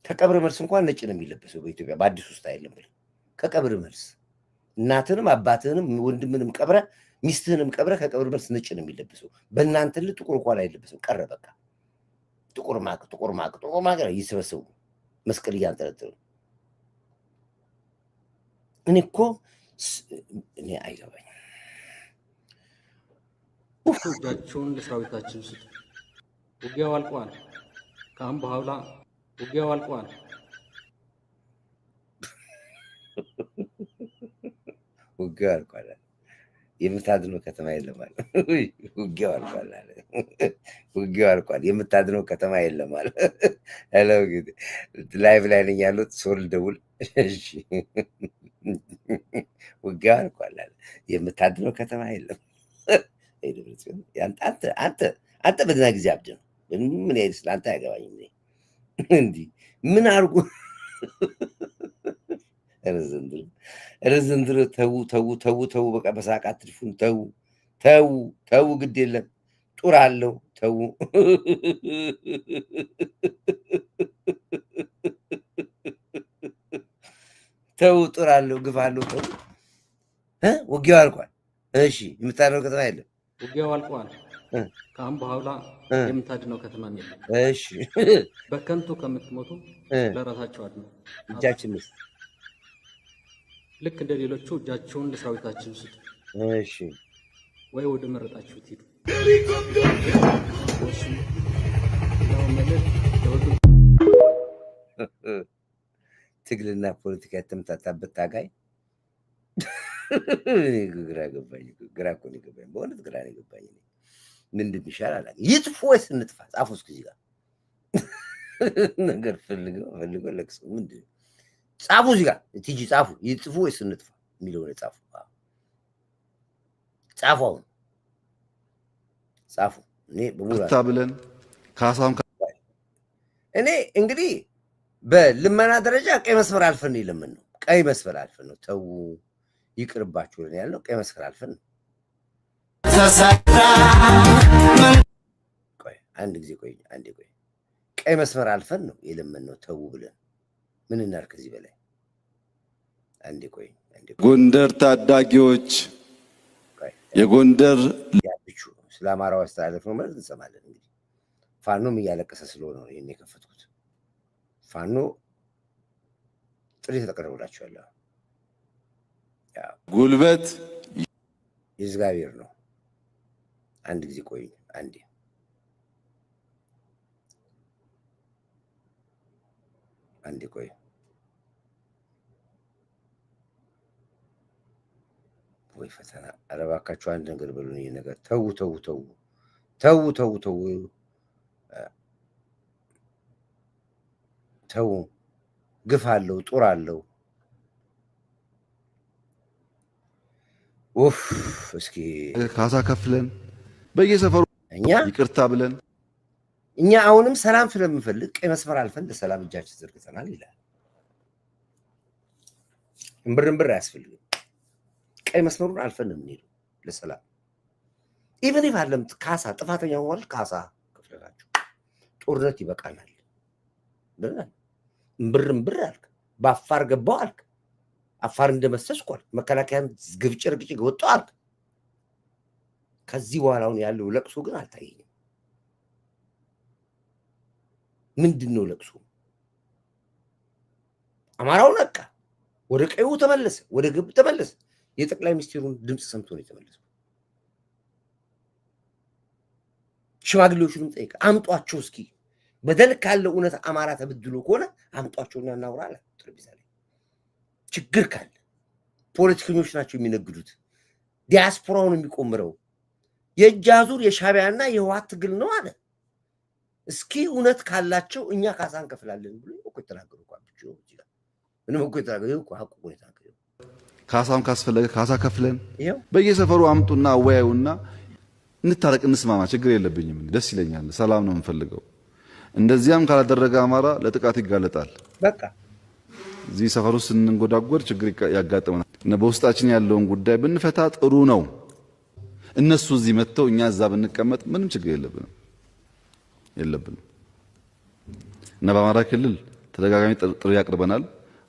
ከቀብር መልስ እንኳን ነጭ ነው የሚለበሰው በኢትዮጵያ በአዲሱ ስታይል ነው። ከቀብር መልስ እናትንም አባትንም ወንድምንም ቀብረ ሚስትህንም ቀብረ ከቀብር መልስ ነጭ ነው የሚለበሰው። በእናንተ ጥቁር እንኳን አይለበስም። ቀረ በቃ ጥቁር ማቅ ይሰበሰቡ መስቀል እያንጠለጠሉ። እኔ አይገባኝም። እጃቸውን ለሰራዊታችን ስጡ። ውጊያው አልቋል። ከአሁን በኋላ ውጊያው አልቋል። ውጊያው አልቋል። የምታድነው ከተማ የለም አለ። ውጊያው አልቋል አለ። ውጊያው አልቋል። የምታድነው ከተማ የለም አለ። ሄሎ እንግዲህ ላይቭ ላይ ነኝ ያሉት ሶል ደውል። እሺ ውጊያው አልቋል አለ። የምታድነው ከተማ የለም። አንተ በደህና ጊዜ አብድ ነው። ምን ያህል ስለአንተ አያገባኝም። እንዲህ ምን አድርጎ ዘንድሮ ተው፣ በቃ በሳቅ አትድፉን። ተው፣ ግድ የለም ጡር አለው። ተው፣ ጡር አለው፣ ግፍ አለው። ተው፣ ውጊያው አልቋል። እሺ የምታድነው ከተማ የለም። ውጊያው አልቋል። ከአሁን በኋላ የምታድነው ከተማ የለም። እሺ በከንቱ ከምትሞቱ ለራሳቸው አድነው። እጃችን ውስጥ ልክ እንደ ሌሎቹ እጃቸውን ለሰራዊታችን ስጡ። እሺ ወይ ወደ መረጣችሁት ሂዱ። ትግልና ፖለቲካ የተምታታበት ታጋይ ግራ ገባኝ። ግራ እኮ ነው የገባኝ። በእውነት ግራ ነው የገባኝ። ምንድን ይሻል አላውቅም። ይጥፉ ወይስ እንጥፋ? ጻፉ እስኪ እዚህ ጋር ነገር ፈልገው ለቅሶ ምንድን ነው? ጻፉ እዚህ ጋር ቲጂ ጻፉ። ይጥፉ ወይስ እንጥፋ የሚለውን ጻፉ። አሁን ጻፉ። እኔ በሙሉ ብለን ካሳም እኔ እንግዲህ በልመና ደረጃ ቀይ መስመር አልፈን ነው የለመነው። ቀይ መስመር አልፈን ነው። ተው ይቅርባችሁ ነው ያልነው። ቀይ መስመር አልፈን ነው። አንድ ጊዜ ቆይ። ቀይ መስመር አልፈን ነው የለመነው። ተው ብለን ምን እናድርግ ከዚህ በላይ? አንዴ ቆይ። ጎንደር ታዳጊዎች የጎንደር ያብቹ ስለ አማራው አስተላለፍ ነው ማለት እንሰማለን። እንግዲህ ፋኖም እያለቀሰ ስለሆነ ነው ይሄን የከፈትኩት። ፋኖ ጥሪ ተቀርቦላችኋል። ጉልበት የእግዚአብሔር ነው። አንድ ጊዜ ቆይ። አንዴ ቆይ። ወይ ፈተና! ኧረ እባካችሁ አንድ ነገር በሉን። ይሄ ነገር ተው። ግፍ አለው፣ ጡር አለው። እስኪ ካሳ ከፍለን በየሰፈሩ እኛ ይቅርታ ብለን እኛ አሁንም ሰላም ስለምንፈልግ ቀይ መስመር አልፈን ለሰላም እጃችን ዘርግተናል ይላል። እምብር አያስፈልግም። ቀይ መስመሩን አልፈን የምንሄደው ለሰላም። ኢቨን ኢፍ አለም ካሳ ጥፋተኛ ሆኗል፣ ካሳ ከፍለናችሁ ጦርነት ይበቃናል ብለናል። እምብር አልክ፣ በአፋር ገባው አልክ፣ አፋር እንደመሰስኩ አልክ፣ መከላከያን ግብጭ ርግጭ ወጣው አልክ። ከዚህ በኋላ አሁን ያለው ለቅሶ ግን አልታየኝም። ምንድን ነው ለቅሶ? አማራው ነቃ፣ ወደ ቀዩ ተመለሰ፣ ወደ ግብ ተመለሰ። የጠቅላይ ሚኒስትሩን ድምፅ ሰምቶ ነው የተመለሰው። ሽማግሌዎቹንም ጠይቀ አምጧቸው እስኪ በደል ካለው እውነት አማራ ተበድሎ ከሆነ አምጧቸውና እናውራ አለ። ጠረጴዛ ላይ ችግር ካለ ፖለቲከኞች ናቸው የሚነግዱት፣ ዲያስፖራውን የሚቆምረው የእጅ አዙር የሻዕቢያና የህወሓት ትግል ነው አለ። እስኪ እውነት ካላቸው እኛ ካሳ እንከፍላለን ብሎ እኮ ተናገሩ። ምንም እኮ የተናገሩ እኮ ሀቁ እኮ የተናገሩ። ካሳም ካስፈለገ ካሳ ከፍለን በየሰፈሩ አምጡና አወያዩና እንታረቅ፣ እንስማማ። ችግር የለብኝም፣ ደስ ይለኛል። ሰላም ነው የምፈልገው። እንደዚያም ካላደረገ አማራ ለጥቃት ይጋለጣል። በቃ እዚህ ሰፈሩ ስንንጎዳጎር ችግር ያጋጥመናል። እና በውስጣችን ያለውን ጉዳይ ብንፈታ ጥሩ ነው። እነሱ እዚህ መጥተው እኛ እዛ ብንቀመጥ ምንም ችግር የለብንም። እና በአማራ ክልል ተደጋጋሚ ጥሪ ያቀርበናል።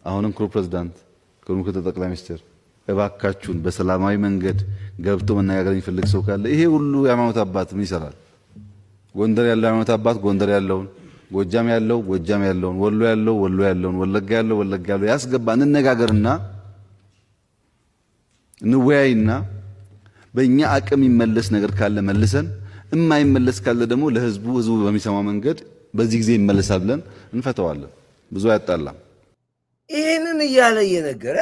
አሁንም ክቡር ፕሬዝዳንት፣ ክቡር ምክትል ጠቅላይ ሚኒስትር እባካችሁን በሰላማዊ መንገድ ገብቶ መነጋገር የሚፈልግ ሰው ካለ ይሄ ሁሉ የሃይማኖት አባት ምን ይሰራል? ጎንደር ያለው ሃይማኖት አባት ጎንደር ያለውን፣ ጎጃም ያለው ጎጃም ያለውን፣ ወሎ ያለው ወሎ ያለውን፣ ወለጋ ያለው ወለጋ ያለው ያስገባ እንነጋገርና እንወያይና በእኛ አቅም ይመለስ ነገር ካለ መልሰን የማይመለስ ካለ ደግሞ ለህዝቡ በሚሰማው መንገድ በዚህ ጊዜ ይመለሳል ብለን እንፈተዋለን። ብዙ አያጣላም። ይሄንን እያለ እየነገረ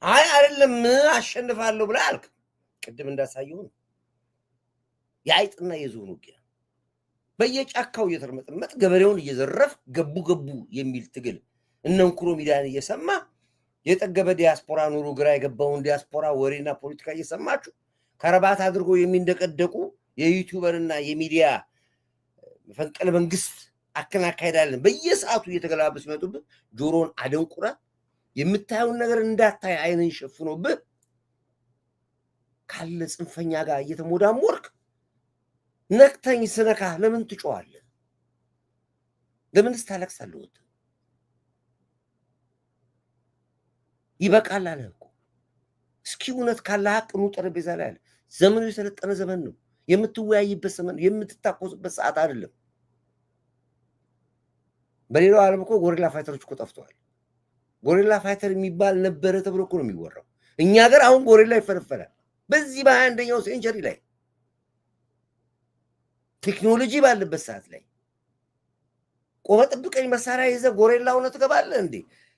አይ አይደለም አሸንፋለሁ ብለህ አልክ። ቅድም እንዳሳየው ነው የአይጥና የዝሆን ውጊያ። በየጫካው እየተርመጠመጥ ገበሬውን እየዘረፍ ገቡ የሚል ትግል እነንኩሮ ሚዲያን እየሰማ የጠገበ ዲያስፖራ ኑሮ ግራ የገባውን ዲያስፖራ ወሬና ፖለቲካ እየሰማችሁ ከረባት አድርጎ የሚንደቀደቁ የዩቲዩበርና የሚዲያ መፈንቅለ መንግስት አከናካይዳለን በየሰዓቱ እየተገላበጡ ሲመጡብህ ጆሮን አደንቁራ የምታየውን ነገር እንዳታይ አይንን ሸፍኖብህ ካለ ጽንፈኛ ጋር እየተሞዳሞርክ ነክተኝ ስነካ ለምን ትጮዋለህ? ለምንስ ታለቅሳለህ? ይበቃል አለ እኮ። እስኪ እውነት ካለ ሀቅ ኑ ጠረጴዛ ላይ አለ። ዘመኑ የሰለጠነ ዘመን ነው። የምትወያይበት ዘመን፣ የምትታኮስበት ሰዓት አይደለም። በሌላው ዓለም እኮ ጎሪላ ፋይተሮች እኮ ጠፍተዋል። ጎሪላ ፋይተር የሚባል ነበረ ተብሎ እኮ ነው የሚወራው። እኛ ሀገር አሁን ጎሪላ ይፈለፈላል። በዚህ በ21ኛው ሴንቸሪ ላይ ቴክኖሎጂ ባለበት ሰዓት ላይ ቆመ ጥብቀኝ መሳሪያ ይዘህ ጎሪላ ሆነ ትገባለህ እንዴ?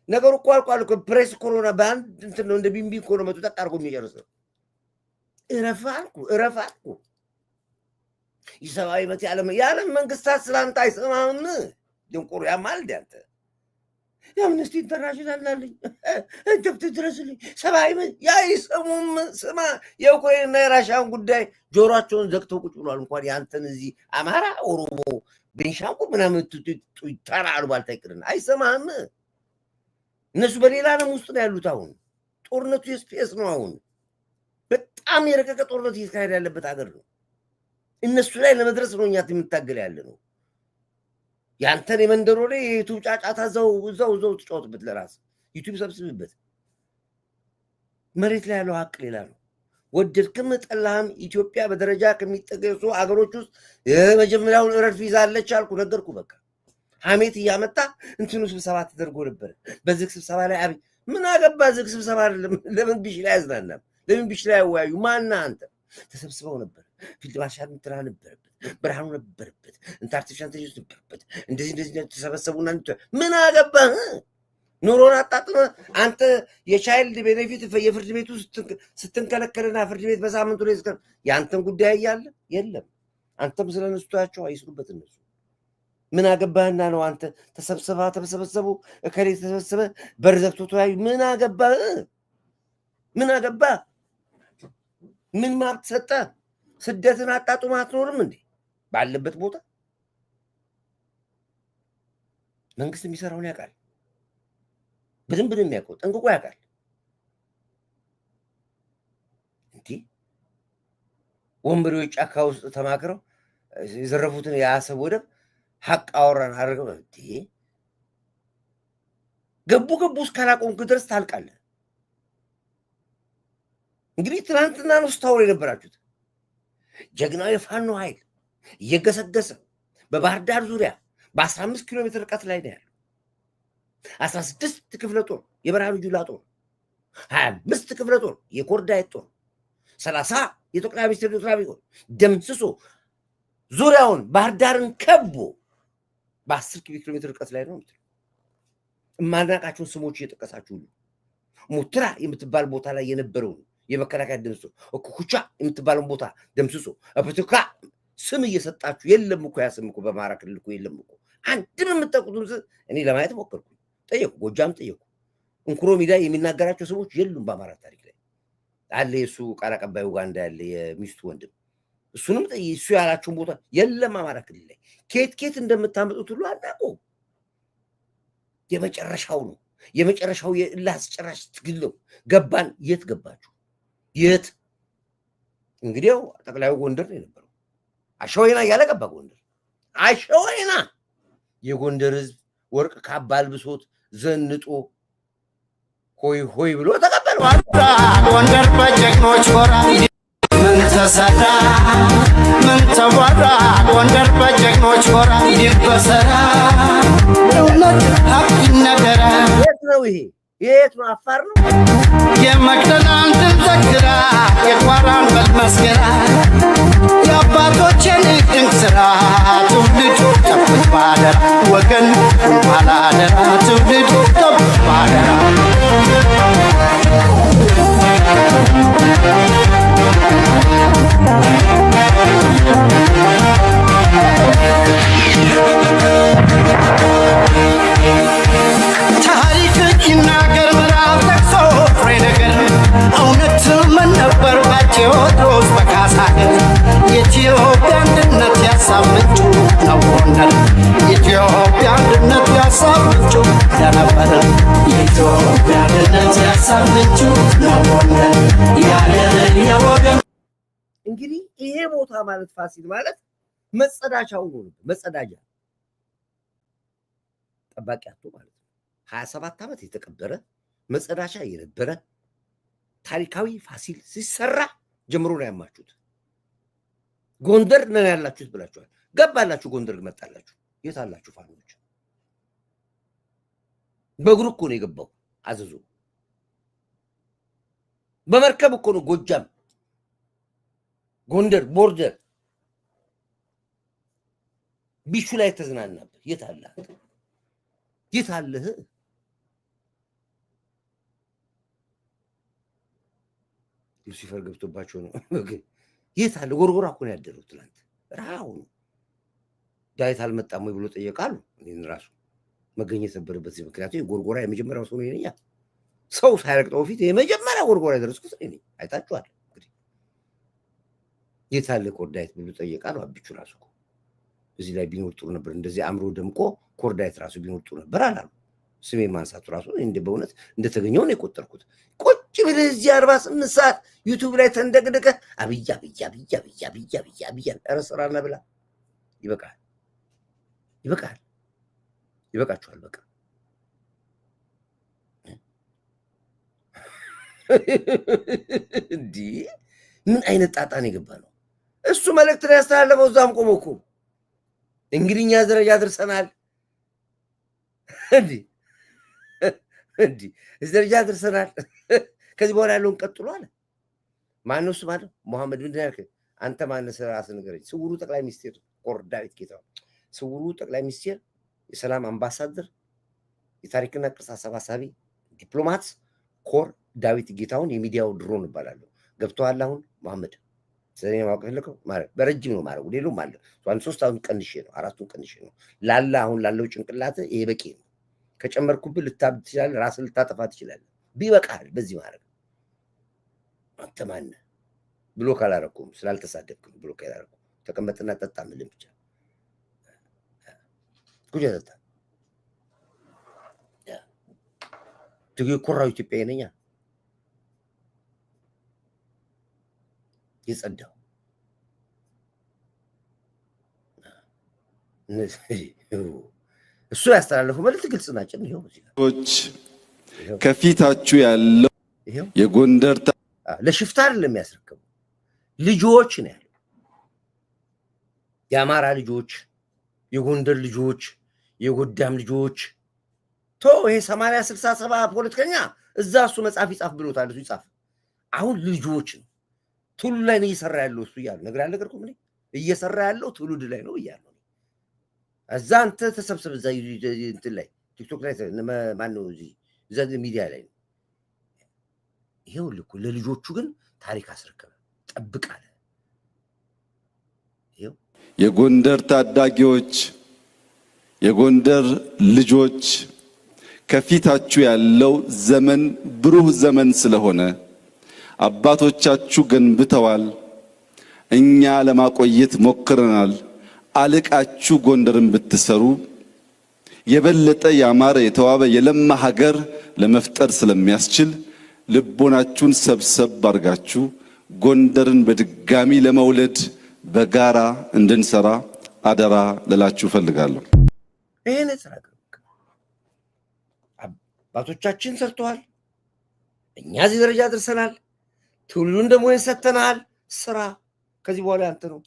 ነገሩ እኮ አልቋል እኮ። ፕሬስ ኮሮና በአንድ እንትን ነው እንደ ቢምቢ እኮ ነው መቶ ጠቅ አድርጎ የሚጨርሰው። እረፍ አልኩ። የሰብአዊ መብት የዓለም መንግስታት ስላንተ አይሰማም። ድንቁር ያማል አንተ የአምነስቲ ኢንተርናሽናል አለኝ እንጀብት ድረስልኝ ሰብአዊ መብት ያይሰሙም። ስማ የዩክሬንና የራሽያን ጉዳይ ጆሮአቸውን ዘግተው ቁጭ ብሏል። እንኳን ያንተን እዚህ አማራ፣ ኦሮሞ፣ ቤንሻንጉል ምናምን ተራ አሉባልታ ይቅርና አይሰማም። እነሱ በሌላ ዓለም ውስጥ ነው ያሉት። አሁን ጦርነቱ የስፔስ ነው። አሁን በጣም የረቀቀ ጦርነት እየተካሄደ ያለበት ሀገር ነው። እነሱ ላይ ለመድረስ ነው እኛ የምታገል ያለ ነው። ያንተን የመንደሮ ላይ የዩቱብ ጫጫታ እዛው ትጫወትበት፣ ለራስ ዩቱብ ሰብስብበት። መሬት ላይ ያለው ሀቅ ሌላ ነው። ወደድክም ጠላህም ኢትዮጵያ በደረጃ ከሚጠቀሱ አገሮች ውስጥ የመጀመሪያውን ረድፍ ይዛለች አልኩ፣ ነገርኩ። በቃ ሐሜት እያመጣ እንትኑ ስብሰባ ተደርጎ ነበር። በዝግ ስብሰባ ላይ አብይ ምን አገባ? ዝግ ስብሰባ አይደለም። ለምን ቢሽ ላይ ያዝናናም? ለምን ቢሽ ላይ ያወያዩ? ማና አንተ ተሰብስበው ነበር። ፊልድ ማርሻል ምትራ ነበረበት፣ ብርሃኑ ነበረበት፣ ኢንተርናሽናል ተጅስ ነበረበት። እንደዚህ ተሰበሰቡና ምን አገባህ? ኑሮን አጣጥመህ አንተ የቻይልድ ቤኔፊት የፍርድ ቤቱ ስትንከለከልና ፍርድ ቤት በሳምንቱ ላይ ያንተን ጉዳይ እያለ የለም። አንተም ስለነስቷቸው አይስሩበት እነሱ ምን አገባህና ነው አንተ ተሰበሰቡ እከሌ ተሰበሰበ በር ዘግቶ ተወያዩ። ምን አገባህ? ምን ማርት ሰጠ? ስደትን አጣጡም አትኖርም እንዴ? ባለበት ቦታ መንግስት የሚሰራውን ያውቃል። በደንብ ነው የሚያውቀው፣ ጠንቅቆ ያውቃል። እንዴ ወንበዴዎች ጫካ ውስጥ ተማክረው የዘረፉትን የአሰብ ወደብ ሀቅ አወራን አድርገው እንዴ ገቡ እስካላቆምክ ድረስ ታልቃለህ። እንግዲህ ትናንትና ነው ስታወሩ የነበራችሁት። ጀግናው የፋኖ ኃይል እየገሰገሰ በባህር ዳር ዙሪያ በ15 ኪሎ ሜትር ርቀት ላይ ነው ያለው። 16 ክፍለ ጦር የብርሃኑ ጁላ ጦር፣ 25 ክፍለ ጦር የኮርዳይት ጦር፣ 30 የጠቅላይ ሚኒስትር ዶክተር አብይ ጦር ደምስሶ ዙሪያውን ባህር ዳርን ከቦ በ10 ኪሎ ሜትር ርቀት ላይ ነው። የማናውቃቸውን ስሞች እየጠቀሳችሁ ሁሉ ሙትራ የምትባል ቦታ ላይ የነበረውን የመከላከያ ደምስሶ ኩቻ የምትባለን ቦታ ደምስሶ አብቱካ ስም እየሰጣችሁ የለም እኮ ያ ስም እኮ በአማራ ክልል እኮ የለም እኮ አንድም የምትጠቁት እኔ ለማየት ሞከርኩ። ጠየቁ፣ ጎጃም ጠየቁ። እንኩሮ ሚዲያ የሚናገራቸው ስሞች የሉም በአማራ ታሪክ ላይ አለ። የሱ ቃል አቀባይ ኡጋንዳ ያለ የሚስቱ ወንድም እሱንም እሱ ያላችሁን ቦታ የለም አማራ ክልል ላይ። ኬት እንደምታመጡት ሁሉ አናውቀው። የመጨረሻው ነው። የመጨረሻው የእልህ አስጨራሽ ትግል ነው። ገባን። የት ገባችሁ? የት? እንግዲያው ጠቅላዩ ጎንደር ነው የነበረው። አሸወይና እያለ ገባ ጎንደር። አሸወይና የጎንደር ህዝብ ወርቅ ካባልብሶት ዘንጦ ሆይ ሆይ ብሎ ተቀበለው። ጎንደር በጀግኖች ኮራ ምን ተሰራ ምን ተወራ ጎንደር በጀግኖች ኮራ ይበሰራ እውነት ሀቅ ይነገራ። የት ነው ይሄ? የት ነው? አፋር ነው። የመቅደላን ትዘክራ የቋራን በልመስገራ የአባቶችን ድንቅ ስራ ትውልድ ጠብቅ ባደራ ወገን ባላደራ ትውልድ ጠብቅ ባደራ። ታሪክ ይናገር ምዕራፍ ጠቅሶ ፍሬ ነገር እውነት ምን ነበር በቴዎድሮስ በካሳ የኢትዮጵያ አንድነት ያሳብ ምንጩ ነው ጎንደር። የኢትዮጵያ አንድነት ያሳብ ምንጩ ለነበር የኢትዮጵያ አንድነት ያሳብ ምንጩ ነው ጎንደር ያለ የወገን። እንግዲህ ይሄ ቦታ ማለት ፋሲል ማለት መጸዳጃው ነው። መጸዳጃ ጠባቂ አጥቶ ማለት ነው። 27 ዓመት የተቀበረ መጸዳጃ የነበረ ታሪካዊ ፋሲል ሲሰራ ጀምሮ ነው ያማችሁት። ጎንደር ነው ያላችሁት ብላችኋል። ገባላችሁ ጎንደር መጣላችሁ። የት አላችሁ ፋኖች? በእግሩ እኮ ነው የገባው አዘዞ። በመርከብ እኮ ነው ጎጃም ጎንደር ቦርደር ቢቹ ላይ ተዝናናበት። የት አለህ? የት አለህ? ሉሲፈር ገብቶባቸው ነው። የት አለ? ጎርጎራ እኮ ነው ያደረው ትላንት ራው ዳዊት አልመጣም ወይ ብሎ ጠየቃሉ። እኔን ራሱ መገኘት ነበረበት። ምክንያቱም ጎርጎራ የመጀመሪያው ሰው ነኝ። ሰው ሳይረግጠው ፊት የመጀመሪያ ጎርጎራ ያደረስኩት እኔ ነኝ። አይታችኋል። እንግዲህ የት አለ ኮርዳይት ብሎ ጠየቃሉ። አብቹ ራሱ እዚህ ላይ ቢኖር ጥሩ ነበር፣ እንደዚህ አምሮ ደምቆ ኮርዳይት ራሱ ቢኖር ጥሩ ነበር አላሉ። ስሜ ማንሳቱ ራሱ እንደ በእውነት እንደተገኘው ነው የቆጠርኩት። ቁጭ ብለህ እዚህ 48 ሰዓት ዩቲዩብ ላይ ተንደቅደቀ አብያ ብያ ብያ ብያ ብያ ብያ ብያ ኧረ ስራና ብላ። ይበቃል፣ ይበቃል፣ ይበቃችኋል። በቃ እንዲህ ምን አይነት ጣጣን የገባ ነው? እሱ መልእክት ላይ ያስተላለፈው እዛም ቆሞ እኮ እንግሊኛ ደረጃ ደርሰናል። እንዲህ እዚህ ደረጃ ደርሰናል። ከዚህ በኋላ ያለውን ቀጥሎ አለ። ማነው እሱ ማለት መሐመድ ምንድን ያልከኝ አንተ? ማነህ? ራስህ ንገረኝ። ስውሩ ጠቅላይ ሚኒስቴር ኮር ዳዊት ጌታሁን፣ ስውሩ ጠቅላይ ሚኒስቴር፣ የሰላም አምባሳደር፣ የታሪክና ቅርስ አሰባሳቢ ዲፕሎማት ኮር ዳዊት ጌታሁን የሚዲያው ድሮን እባላለሁ። ገብቶሃል አሁን መሐመድ? ስለኔ ማወቅ ፈለከው ማለት በረጅም ነው ማለት ሌሎም አለ። ሷን 3 አሁን ቀንሼ ነው 4ቱን ቀንሼ ነው ላላ አሁን ላለው ጭንቅላት ይሄ በቂ ነው። ከጨመርኩብህ ልታብድ ትችላለህ፣ ራስን ልታጠፋ ትችላለህ። ቢበቃል በዚህ ማድረግ አንተ ማነህ ብሎ ካላረኩም ስላልተሳደብክም ብሎ ካላረኩም ተቀመጥና ጠጣ ምንም ብቻ ኩጀ ጠጣ። ትግሬ ኮራው ኢትዮጵያዊ ነኝ የጸዳው እሱ ያስተላለፈው መልእክት ግልጽ ናቸው። ይሄው ከፊታችሁ ያለው የጎንደር ለሽፍታ አይደለም የሚያስረክቡ ልጆች ነው ያለው። የአማራ ልጆች፣ የጎንደር ልጆች፣ የጎዳም ልጆች ይሄ 80 60 70 ፖለቲከኛ እዛ እሱ መጽሐፍ ይጻፍ ብሎታል። እሱ ይጻፍ። አሁን ልጆች ነው ትውልድ ላይ ነው እየሰራ ያለው እሱ እያሉ ነገር አልነገርኩም እኔ እየሰራ ያለው ትውልድ ላይ ነው እያሉ እዛ አንተ ተሰብሰብ እዛ እንትን ላይ ቲክቶክ ላይ ማነው እዛ ሚዲያ ላይ ነው። ይሄውልህ እኮ ለልጆቹ ግን ታሪክ አስረከበ። ጠብቅ አለ። ይሄው የጎንደር ታዳጊዎች፣ የጎንደር ልጆች ከፊታችሁ ያለው ዘመን ብሩህ ዘመን ስለሆነ አባቶቻችሁ ገንብተዋል፣ እኛ ለማቆየት ሞክረናል። አልቃችሁ ጎንደርን ብትሰሩ የበለጠ ያማረ የተዋበ የለማ ሀገር ለመፍጠር ስለሚያስችል ልቦናችሁን ሰብሰብ አድርጋችሁ ጎንደርን በድጋሚ ለመውለድ በጋራ እንድንሰራ አደራ ልላችሁ ፈልጋለሁ። ይሄን አባቶቻችን ሰርተዋል። እኛ እዚህ ደረጃ ደርሰናል። ትውልዱን ደግሞ ሰጥተናል። ስራ ከዚህ በኋላ ያንተ ነው።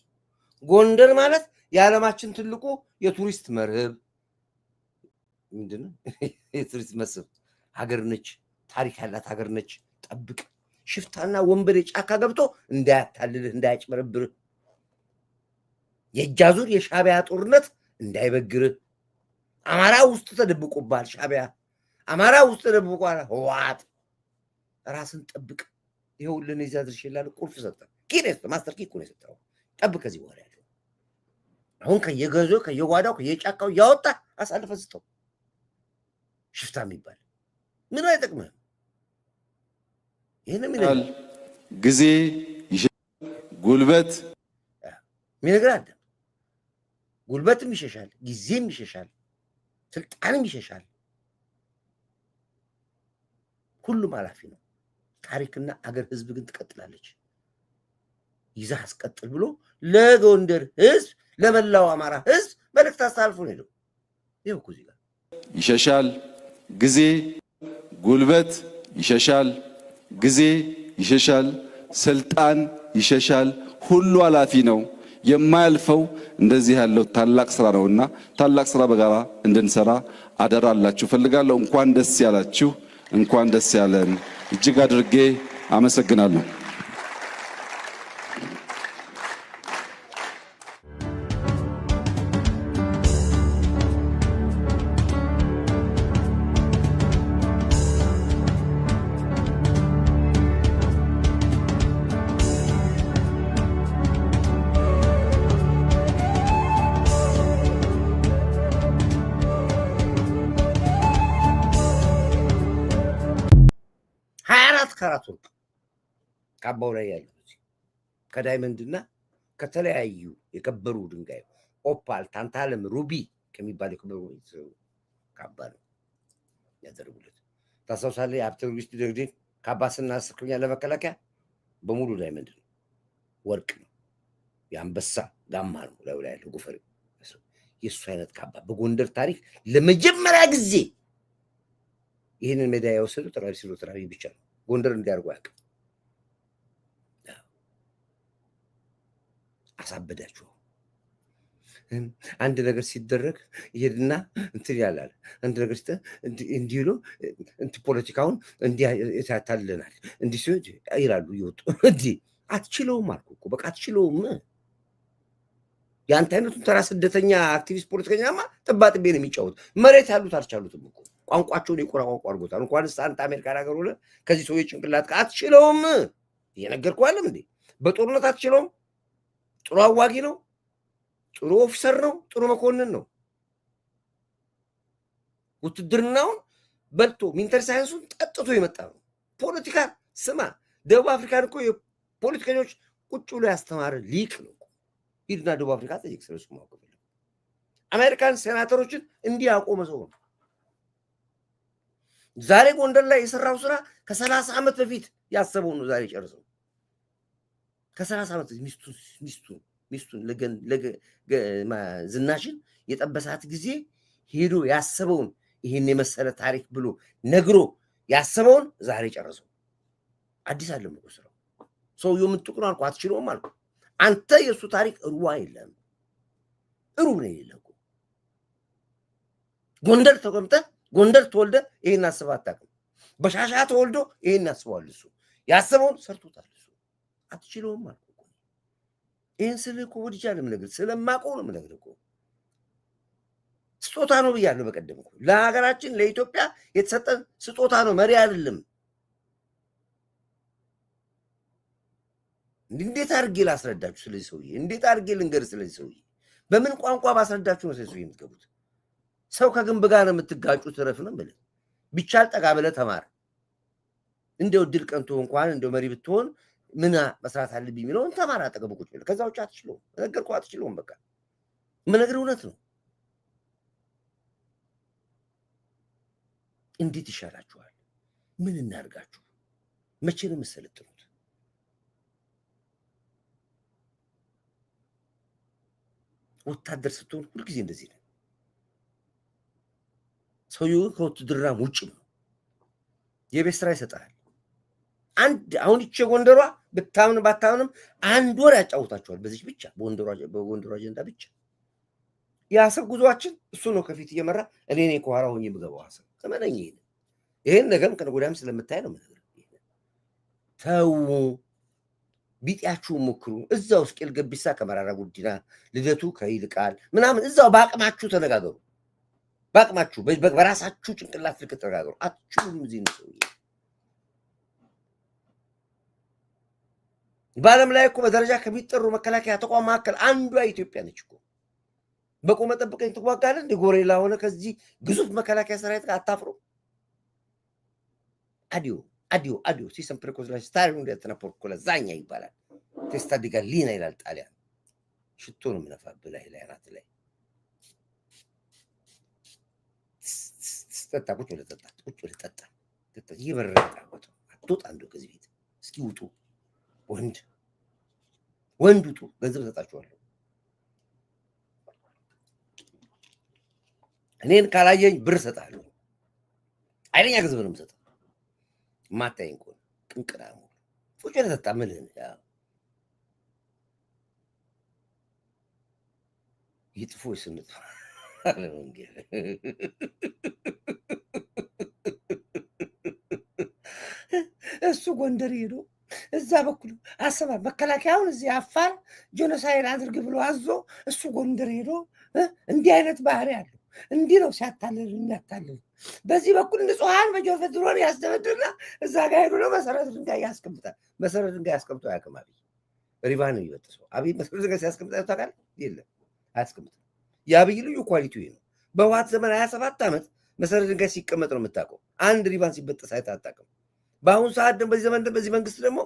ጎንደር ማለት የዓለማችን ትልቁ የቱሪስት መርህብ ምንድነው? የቱሪስት መስህብ ሀገር ነች። ታሪክ ያላት ሀገር ነች። ጠብቅ። ሽፍታና ወንበዴ ጫካ ገብቶ እንዳያታልልህ፣ እንዳያጭበረብርህ፣ የእጃዙር የሻዕቢያ ጦርነት እንዳይበግርህ። አማራ ውስጥ ተደብቆባል ሻዕቢያ፣ አማራ ውስጥ ተደብቋል ህወሓት። ራስን ጠብቅ። ይኸውልህ እዛ ድርሽ ይላል። ቁልፍ ሰጠ። ኪኔስ ማስተር ኪ ነው የሰጠው። ጠብቅ። ከዚህ በኋላ ያለው አሁን ከየገዞ ከየጓዳው ከየጫካው ያወጣ አሳልፈ ስጠው። ሽፍታ የሚባል ምን አይጠቅምህም። ይሄን ምን ጊዜ ጉልበት ሚነግር አለ። ጉልበትም ይሸሻል፣ ጊዜም ይሸሻል፣ ስልጣንም ይሸሻል። ሁሉም ኃላፊ ነው። ታሪክና አገር ህዝብ ግን ትቀጥላለች። ይዛ አስቀጥል ብሎ ለጎንደር ህዝብ፣ ለመላው አማራ ህዝብ መልእክት አስተላልፎ ነው ሄደው። ይኸው እኮ እዚህ ጋር ይሸሻል፣ ጊዜ ጉልበት ይሸሻል፣ ጊዜ ይሸሻል፣ ስልጣን ይሸሻል። ሁሉ ኃላፊ ነው። የማያልፈው እንደዚህ ያለው ታላቅ ስራ ነውና ታላቅ ስራ በጋራ እንድንሰራ አደራላችሁ ፈልጋለሁ። እንኳን ደስ ያላችሁ፣ እንኳን ደስ ያለን። እጅግ አድርጌ አመሰግናለሁ። ካራት ወርቅ ካባው ላይ ያለው ከዳይመንድና ከተለያዩ የከበሩ ድንጋይ ኦፓል፣ ታንታለም፣ ሩቢ ከሚባል የከበሩ ካባ ነው ያደረጉለት። ታስታውሳለህ? የሀብተ ጊዮርጊስ ደግዴን ካባ ስናስክኛ ለመከላከያ በሙሉ ዳይመንድ ነው፣ ወርቅ ነው፣ የአንበሳ ጋማ ነው ላይ ያለው ጎፈሬ። የእሱ አይነት ካባ በጎንደር ታሪክ ለመጀመሪያ ጊዜ ይህንን ሜዳ የወሰዱ ጠቅላይ ሚኒስትር ዶክተር አብይ ብቻ ነው። ጎንደር እንዲያርጉ አያውቅም። አሳበዳችሁ። አንድ ነገር ሲደረግ ይሄድና እንትን ያላል። አንድ ነገር እንዲህ ብሎ ፖለቲካውን እንዲህ ያታልለናል እንዲህ ሲሆን ይላሉ ይወጡ። እንዲህ አትችለውም አልኩ እኮ በቃ አትችለውም። የአንተ አይነቱን ተራ ስደተኛ አክቲቪስት ፖለቲከኛማ ጥባጥቤ ነው የሚጫወት። መሬት ያሉት አልቻሉትም እኮ ቋንቋቸውን የቆራ ቋንቋ አድርጎታል። እንኳንስ አንተ አሜሪካን ሀገር ሆነ ከዚህ ሰው ጭንቅላት ጋር አትችለውም። እየነገርኩህ አይደለም እንዴ? በጦርነት አትችለውም። ጥሩ አዋጊ ነው፣ ጥሩ ኦፊሰር ነው፣ ጥሩ መኮንን ነው። ውትድርናውን በልቶ ሚሊተሪ ሳይንሱን ጠጥቶ የመጣ ነው። ፖለቲካ ስማ፣ ደቡብ አፍሪካን እኮ የፖለቲከኞች ቁጭ ብሎ ያስተማረ ሊቅ ነው። ሂድና ደቡብ አፍሪካ ጠይቅ ስለሱ ማወቅ። አሜሪካን ሴናተሮችን እንዲህ ያቆመ ሰው ነው። ዛሬ ጎንደር ላይ የሰራው ስራ ከ30 ዓመት በፊት ያሰበው ነው ዛሬ ጨርሰው። ከ30 ዓመት ሚስቱን ዝናሽን የጠበሳት ጊዜ ሄዶ ያሰበውን ይሄን የመሰለ ታሪክ ብሎ ነግሮ ያሰበውን ዛሬ ጨርሰው። አዲስ አለም እኮ ስራው። ሰውየው ምጥቁን አልኩ አትችለውም አልኩ። አንተ የእሱ ታሪክ ሩዋ የለም፣ ሩብ ነው የሌለው። ጎንደር ተቀምጠህ ጎንደር ተወልደ ይሄን አስበህ አታውቅም። በሻሻ ተወልዶ ይሄን ያስበዋል። እሱ ያስበውን ሰርቶታል። እሱ አትችለውም አልኩ እኮ። ይሄን ስልህ እኮ ወድጄ አይደለም የምነግርህ፣ ስለማውቀው ነው የምነግርህ እኮ። ስጦታ ነው ብያለሁ በቀደም እኮ። ለሀገራችን ለኢትዮጵያ የተሰጠ ስጦታ ነው፣ መሪ አይደለም። እንዴት አድርጌ ላስረዳችሁ ስለዚህ ሰውዬ? እንዴት አድርጌ ልንገርህ ስለዚህ ሰውዬ? በምን ቋንቋ ባስረዳችሁ ነው ስለዚህ ሰውዬ የምትገቡት? ሰው ከግንብ ጋር ነው የምትጋጩት። ረፍ ነው ብለህ ቢቻል ጠጋ ብለህ ተማር። እንደው ድል ቀንቶ እንኳን እንደው መሪ ብትሆን ምን መስራት አለብኝ የሚለውን ተማር። አጠገቡ ቁጭ ብለህ። ከዛ ውጭ አትችለውም። ነገርኩህ፣ አትችለውም። በቃ የምነግርህ እውነት ነው። እንዴት ይሻላችኋል? ምን እናድርጋችሁ? መቼ ነው የምትሰለጥኑት? ወታደር ስትሆን ሁልጊዜ እንደዚህ ነው። ሰውየው ከውትድርና ውጭ ነው። የቤት ስራ ይሰጣል። አንድ አሁን እቺ ጎንደሯ ብታምን ባታምንም አንድ ወር ያጫውታቸዋል በዚህ ብቻ በጎንደሯ አጀንዳ ብቻ። የአሰብ ጉዟችን እሱ ነው ከፊት እየመራ እኔ ከኋላ ሆኜ የምገባው አሰብ ተመነኝ። ይሄን ነገርም ከነጎዳም ስለምታይ ነው ማለት ነው። ተው ቢጤያችሁ ሞክሩ። እዛው ስቄል ገቢሳ ከመራራ ጉዲና ልደቱ ከይልቃል ምናምን እዛው በአቅማችሁ ተነጋገሩ። በአቅማችሁ በራሳችሁ ጭንቅላት ልክ ተነጋገሩ። አትችሉም። እዚህ ነው በዓለም ላይ እኮ በደረጃ ከሚጠሩ መከላከያ ተቋም መካከል አንዷ ኢትዮጵያ ነች እኮ። በቆመ ጠብቀኝ ትዋጋለህ እንደ ጎሬላ ሆነ ከዚህ ግዙፍ መከላከያ ሰራዊት ጋር አታፍሩ። አዲዮ si sempre così stare un detto porco lasagna ይባላል። ቴስታ ዲ ጋሊና ይላል ጣሊያን። ሽቶ ነው የሚነፋብህ ላይ አናት ላይ ጠጣ ቁጭ ብለህ ጠጣ ይበረታ ወጣ አትወጣ እንደው ከዚህ ቤት እስኪ ውጡ። ወንድ ውጡ። ገንዘብ ሰጣችኋለሁ። እኔን ካላየኝ ብር ሰጣለሁ። አይለኛ ገንዘብ ነው የምሰጠው። ማታየኝ እኮ ቅንቅና ነው ቁጭ ብለህ ጠጣ። ምልህን ይጥፎ ይስምጥ አለ ወንጌል። እሱ ጎንደር ሄዶ እዛ በኩል አሰባ መከላከያውን እዚህ አፋር ጄኖሳይድ አድርግ ብሎ አዞ እሱ ጎንደር ሄዶ እንዲህ አይነት ባህሪ አለው። እንዲህ ነው ሲያታልል የሚያታልል። በዚህ በኩል ንጹሃን በጆርፈ ድሮን ያስደበድብና እዛ ጋር ሄዶ ነው መሰረት ድንጋይ ያስቀምጣል። መሰረት ድንጋይ ያስቀምጦ አያውቅም አብይ። ሪቫን ነው ይበጥሰው አብይ። መሰረት ድንጋይ ሲያስቀምጥ ታውቃለህ? የለም አያስቀምጥም። የአብይ ልዩ ኳሊቲ ነው። በህወሓት ዘመን 27 ዓመት መሰረት ድንጋይ ሲቀመጥ ነው የምታውቀው። አንድ ሪቫን ሲበጥስ አይተህ አታውቅም። በአሁኑ ሰዓት ደግሞ በዚህ ዘመን በዚህ መንግስት ደግሞ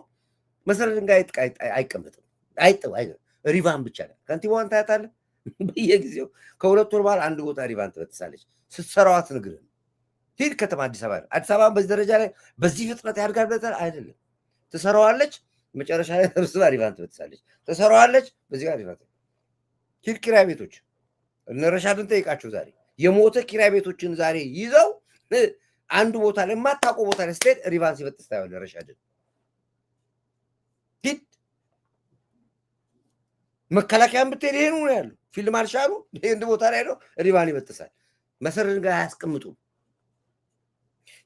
መሰረት ድንጋይ አይቀመጥም። ሪቫን ብቻ ነው። ከንቲባዋን ታያታለህ በየጊዜው ከሁለት ወር በኋላ አንድ ቦታ ሪቫን ትበጥሳለች። ስትሰራው አትነግርህም። ሂድ ከተማ አዲስ አበባ በዚህ ደረጃ ላይ በዚህ ፍጥነት ያድጋል ብለህ አይደለም። ትሰራዋለች፣ መጨረሻ ላይ እርስ ሪቫን ትበጥሳለች። ትሰራዋለች፣ በዚህ ጋር ሪቫን። ሂድ ኪራይ ቤቶች እነ ረሻድን ጠይቃቸው። ዛሬ የሞተ ኪራይ ቤቶችን ዛሬ ይዘው አንዱ ቦታ ላይ የማታውቀው ቦታ ላይ ስትሄድ ሪቫን ሲበጥስ ታያለህ። ረሻድን ሂድ። መከላከያን ብትሄድ ይሄን ነው ያለው። ፊልድ ማርሻሉ እንደ ቦታ ላይ ነው ሪቫን ይበጥሳል። መሰረት ድንጋይ አያስቀምጡም።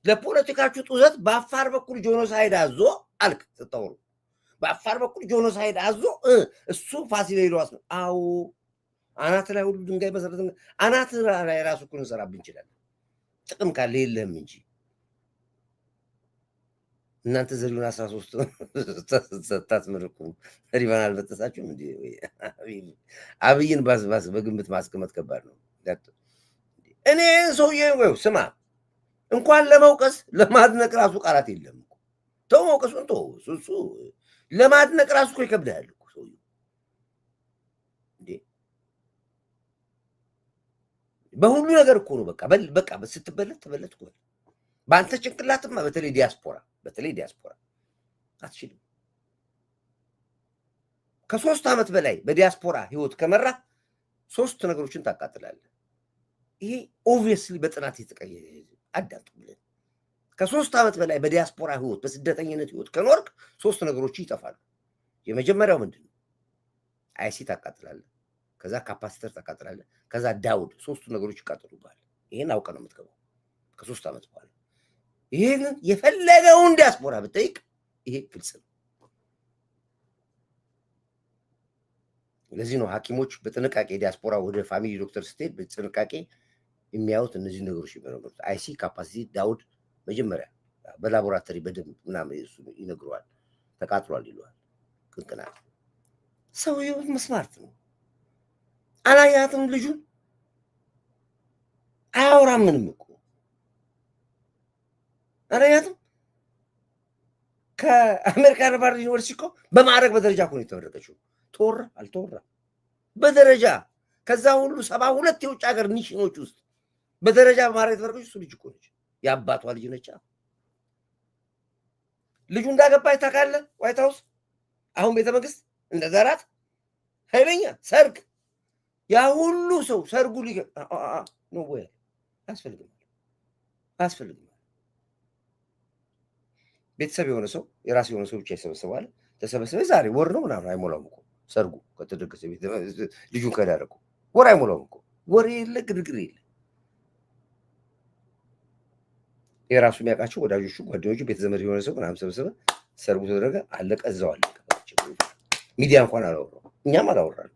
ለፖለቲካችሁ ጡዘት በአፋር በኩል ጄኖሳይድ አዞ አልክ ስታወሩ። በአፋር በኩል ጄኖሳይድ አዞ እሱ ፋሲል ይሏስ ነው። አዎ አናት ላይ ሁሉ ድንጋይ መሰረት አናት ላይ ራሱ እኮ እንሰራብን እንችላለን። ጥቅም ካለ የለህም እንጂ እናንተ ዘሪሁን 13 ታስመርቁ ሪቫን አልበጠሳችሁም እንዴ? አብይን ባስ በግምት ማስቀመጥ ከባድ ነው። እኔ ሰውዬ ወይ ስማ፣ እንኳን ለመውቀስ ለማድነቅ ራሱ ቃላት የለም እኮ። ተው መውቀሱን ተው። እሱ ለማድነቅ ራሱ እኮ ይከብዳል እኮ ሰውዬው እንዴ። በሁሉ ነገር እኮ ነው በቃ ስትበለት ተበለት እኮ። በአንተ ጭንቅላትማ በተለይ ዲያስፖራ አትችልም። ከ3 ዓመት በላይ በዲያስፖራ ህይወት ከመራ 3 ነገሮችን ታቃጥላለህ። ይሄ ኦብቪየስሊ በጥናት የተቀየረ አዳምጥ ብለን ከ3 ዓመት በላይ በዲያስፖራ ህይወት በስደተኝነት ህይወት ከኖርክ 3 ነገሮች ይጠፋሉ። የመጀመሪያው ምንድነው? አይሲ ታቃጥላለህ፣ ከዛ ካፓሲተር ታቃጥላለህ፣ ከዛ ዳውድ። 3ቱ ነገሮች ይቃጠሉብሃል። ይሄን አውቀህ ነው የምትገባው ከ3 ዓመት በኋላ። ይሄን የፈለገውን ዲያስፖራ ብትጠይቅ ይሄ ግልጽ ነው። ለዚህ ነው ሐኪሞች በጥንቃቄ ዲያስፖራ ወደ ፋሚሊ ዶክተር ስትሄድ በጥንቃቄ የሚያዩት እነዚህ ነገሮች ይመረምሩት። አይሲ ካፓሲቲ ዳውድ መጀመሪያ በላቦራቶሪ በደንብ ምናምን ይነግረዋል። ተቃጥሏል ይለዋል። ቅንቅናት ሰውየው መስማርት ነው። አላያትም ልጁን አያወራም ምንም እኮ አላያትም። ከአሜሪካ ሃርቫርድ ዩኒቨርሲቲ እኮ በማዕረግ በደረጃ እኮ ነው የተመረቀችው። ተወራ አልተወራ በደረጃ ከዛ ሁሉ 72 የውጭ ሀገር ኒሽኖች ውስጥ በደረጃ በማዕረግ የተመረቀችው እሱ ልጅ እኮ ነች። የአባቷ ልጅ ነች። ልጁ እንዳገባ ታውቃለህ? ዋይት ሃውስ አሁን ቤተ መንግስት እንደዘራት ኃይለኛ ሰርግ ያ ሁሉ ሰው ሰርጉ ነው ወይ አያስፈልግም። ቤተሰብ የሆነ ሰው የራስ የሆነ ሰው ብቻ ይሰበሰባል። ተሰበሰበ ዛሬ ወር ነው ምናምን አይሞላውም እኮ ሰርጉ ከተደገሰ ቤት ልጁን ከዳረኩ ወር አይሞላውም እኮ ወር የለ ግድግር የለ። የራሱ የሚያውቃቸው ወዳጆቹ ጓደኞቹ ቤተዘመድ የሆነ ሰው ምናምን ሰበሰበ፣ ሰርጉ ተደረገ፣ አለቀ፣ እዛው አለቀ። ሚዲያ እንኳን አላወራው፣ እኛም አላወራንም።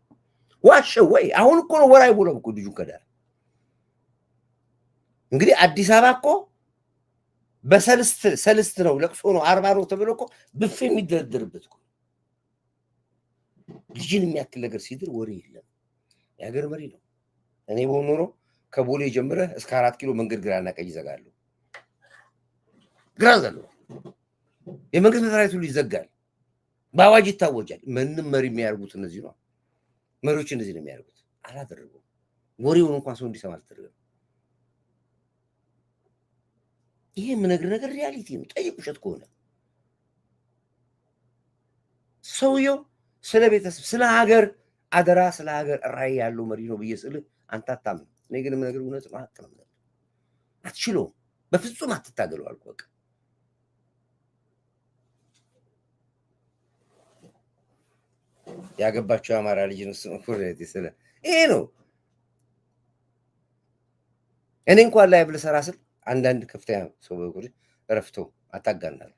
ዋሸ ወይ? አሁን እኮ ነው ወር አይሞላውም እኮ ልጁን ከዳረ። እንግዲህ አዲስ አበባ እኮ በሰልስት ነው ለቅሶ ነው 40 ነው ተብሎ እኮ ብፌ የሚደረደርበት እኮ ልጅን የሚያክል ነገር ሲድር ወሬ የለም። የሀገር መሪ ነው። እኔ በሆነ ኖሮ ከቦሌ ጀምረህ እስከ 4 ኪሎ መንገድ ግራና ቀኝ ይዘጋሉ። ግራ ዘሉ የመንገድ መስሪያ ቤቱ ይዘጋል። በአዋጅ ይታወጃል። ምንም መሪ የሚያደርጉት እነዚህ ነው። መሪዎች እንደዚህ ነው የሚያደርጉት። አላደረጉም። ወሬውን እንኳን ሰው እንዲሰማ አልተደረገም። ይሄ የምነግርህ ነገር ሪያሊቲ ነው። ጠይቅ ውሸት ከሆነ ሰውየው ስለ ቤተሰብ ስለ ሀገር አደራ ስለ ሀገር ራዕይ ያለው መሪ ነው ብዬ ስልህ አንተ አታምንም። እኔ ግን የምነግርህ እውነት ነው። ሀቅ ነው። አትችለውም። በፍጹም አትታገለው አልኩህ። በቃ ያገባቸው የአማራ ልጅ ነው ስለ ይሄ ነው። እኔ እንኳን ላይ ብለህ ሰራ ስል አንዳንድ ከፍተኛ ሰው በኩል ረፍቶ አታጋናሉ።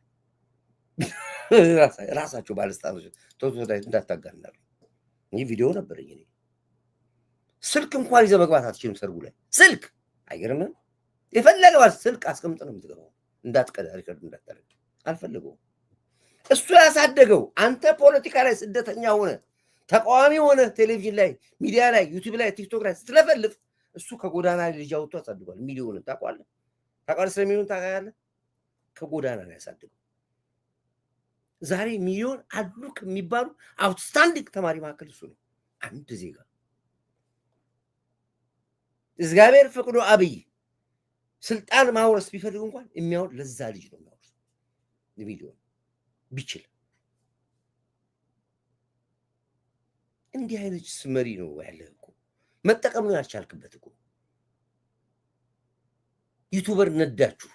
ራሳቸው ባለስልጣኖች ተወዳጅ እንዳታጋናሉ። ይህ ቪዲዮ ነበረኝ። እኔ ስልክ እንኳን ይዘህ መግባት አትችልም ሰርጉ ላይ ስልክ። አይገርምም? የፈለገው ስልክ አስቀምጥ ነው የምትገባው። እንዳትቀዳ ሪከርድ እንዳታደርግ አልፈለገውም። እሱ ያሳደገው አንተ ፖለቲካ ላይ ስደተኛ ሆነ ተቃዋሚ ሆነ ቴሌቪዥን ላይ ሚዲያ ላይ ዩቲዩብ ላይ ቲክቶክ ላይ ስትለፈልፍ እሱ ከጎዳና ልጅ አውጥቶ አሳድጓል። ሚሊዮን ታውቃለህ? ስለሚሊዮን ታውቃለህ? ከጎዳና ነው ያሳድገው። ዛሬ ሚሊዮን አሉ ከሚባሉ አውትስታንዲንግ ተማሪ መካከል እሱ ነው። አንድ ዜጋ እግዚአብሔር ፈቅዶ አብይ ስልጣን ማውረስ ቢፈልግ እንኳን የሚያወር ለዛ ልጅ ነው የሚያወርስ ሚሊዮን ቢችል። እንዲህ አይነት መሪ ነው ያለህ እኮ መጠቀም ነው ያልቻልክበት እኮ። ዩቱበር ነዳችሁ፣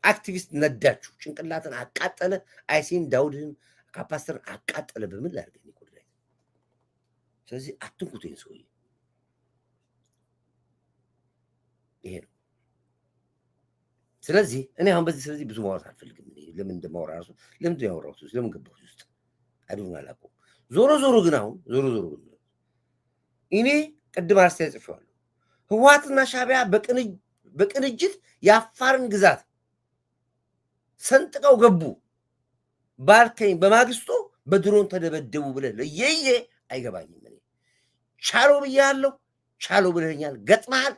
አክቲቪስት ነዳችሁ፣ ጭንቅላትን አቃጠለ። አይሴን ዳውድን ካፓስተርን አቃጠለ። በምን ላድርገኝ እኮ ላይ። ስለዚህ አትንኩት ይሄን ሰውዬ። ይሄ ነው። ስለዚህ እኔ አሁን ስለዚህ ብዙ ማውራት አልፈልግም። ለምን እንደማወራ ራሱ ለምን ያወራሁት ለምን ገባሁ ውስጥ አይዶን አላውቀውም። ዞሮ ግን አሁን ዞሮ ግን እኔ ቅድም አስተያየት ጽፌዋለሁ። ህወሓትና ሻዕቢያ በቅንጅት የአፋርን ግዛት ሰንጥቀው ገቡ ባልከኝ በማግስቱ በድሮን ተደበደቡ ብለህ ለየየ አይገባኝም። እኔ ቻሎ ብያለሁ፣ ቻሎ ብለኛል። ገጥመሃል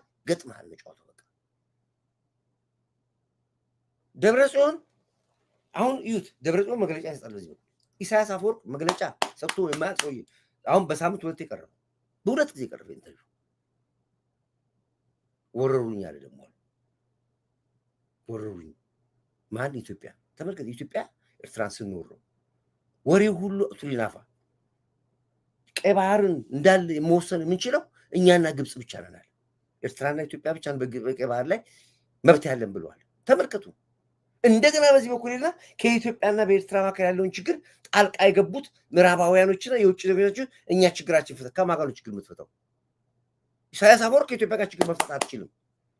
መጫወቱ በቃ ደብረጽዮን አሁን እዩት። ደብረጽዮን መግለጫ ይሰጣል። በዚህ ኢሳያስ አፈወርቅ መግለጫ ሰጥቶ የማያውቅ ሰውዬ አሁን በሳምንት ሁለት የቀረበ በሁለት ጊዜ የቀረበ ኢንተርቪው ወረሩኝ አለ። ደግሞ ወረሩኝ ማን? ኢትዮጵያ ተመልከት። ኢትዮጵያ ኤርትራን ስንወረው ወሬው ሁሉ ቱሊናፋ ቀይ ባህርን እንዳለ መወሰን የምንችለው እኛና ግብጽ ብቻ ነን። ኤርትራና ኢትዮጵያ ብቻ በቀይ ባህር ላይ መብት ያለን ብለዋል። ተመልከቱ። እንደገና በዚህ በኩልና ከኢትዮጵያና በኤርትራ መካከል ያለውን ችግር ጣልቃ የገቡት ምዕራባውያኖችና የውጭ ዜጎች እኛ ችግራችን ፈታ ከማጋሉ ችግር የምትፈታው ኢሳያስ አፈወርቅ ከኢትዮጵያ ጋር ችግር መፍታት አትችልም።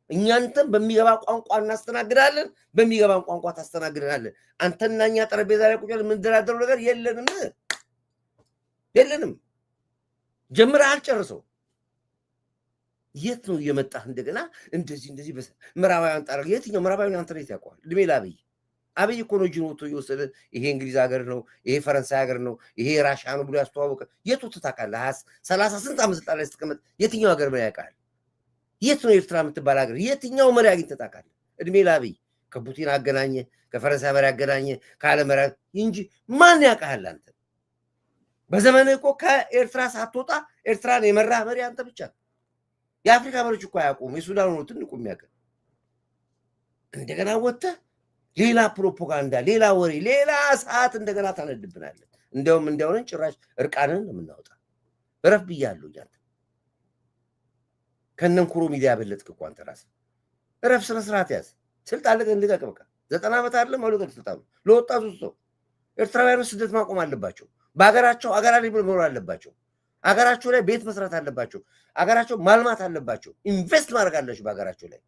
እኛንተም በሚገባ ቋንቋ እናስተናግዳለን፣ በሚገባን ቋንቋ ታስተናግደናለን። አንተና እኛ ጠረጴዛ ላይ ቁጭ ብለን የምንደራደረው ነገር የለንም። ጀምረህ አልጨርሰው። የት ነው እየመጣህ እንደገና እንደዚህ ምዕራባውያን ጣረግ? የትኛው ምዕራባውያን አንተ ላይ ያውቀዋል? እድሜ ለአብይ። አብይ እኮ ነው ጅኖቶ እየወሰደ ይሄ እንግሊዝ ሀገር ነው፣ ይሄ ፈረንሳይ ሀገር ነው፣ ይሄ ራሽያ ነው ብሎ ያስተዋወቀ። የቱ ታውቃለህ? 30 ስንት ዓመት ስልጣን ላይ ስትቀመጥ የትኛው ሀገር መሪ ያውቃል? የት ነው ኤርትራ የምትባል ሀገር? የትኛው መሪ አግኝተህ ታውቃለህ? እድሜ ለአብይ። ከፑቲን አገናኘ፣ ከፈረንሳይ መሪ አገናኘ፣ ከዓለም መሪ እንጂ ማን ያውቃል? አንተ በዘመንህ እኮ ከኤርትራ ሳትወጣ ኤርትራን የመራህ መሪ አንተ ብቻ። የአፍሪካ መሪዎች እኮ አያውቁም። የሱዳን ነው ትልቁ የሚያውቅ። እንደገና ወጥተህ ሌላ ፕሮፓጋንዳ፣ ሌላ ወሬ፣ ሌላ ሰዓት እንደገና ታነድብናለን። እንደውም ጭራሽ እርቃንን የምናወጣ እረፍ ብያለሁ። እያንተ ከነንኩሮ ሚዲያ በለጥክ እኮ አንተ ራስህ እረፍ፣ ስነ ስርዓት ያዝ። ስልጣን ልቀቅ በቃ። 90 ዓመት አይደለም አሉ ከተጣሉ ለወጣቱ ሰው ኤርትራውያን ስደት ማቆም አለባቸው። በአገራቸው አገራሪ መኖር አለባቸው። አገራቸው ላይ ቤት መስራት አለባቸው። አገራቸው ማልማት አለባቸው። ኢንቨስት ማድረግ አለባቸው በአገራቸው ላይ።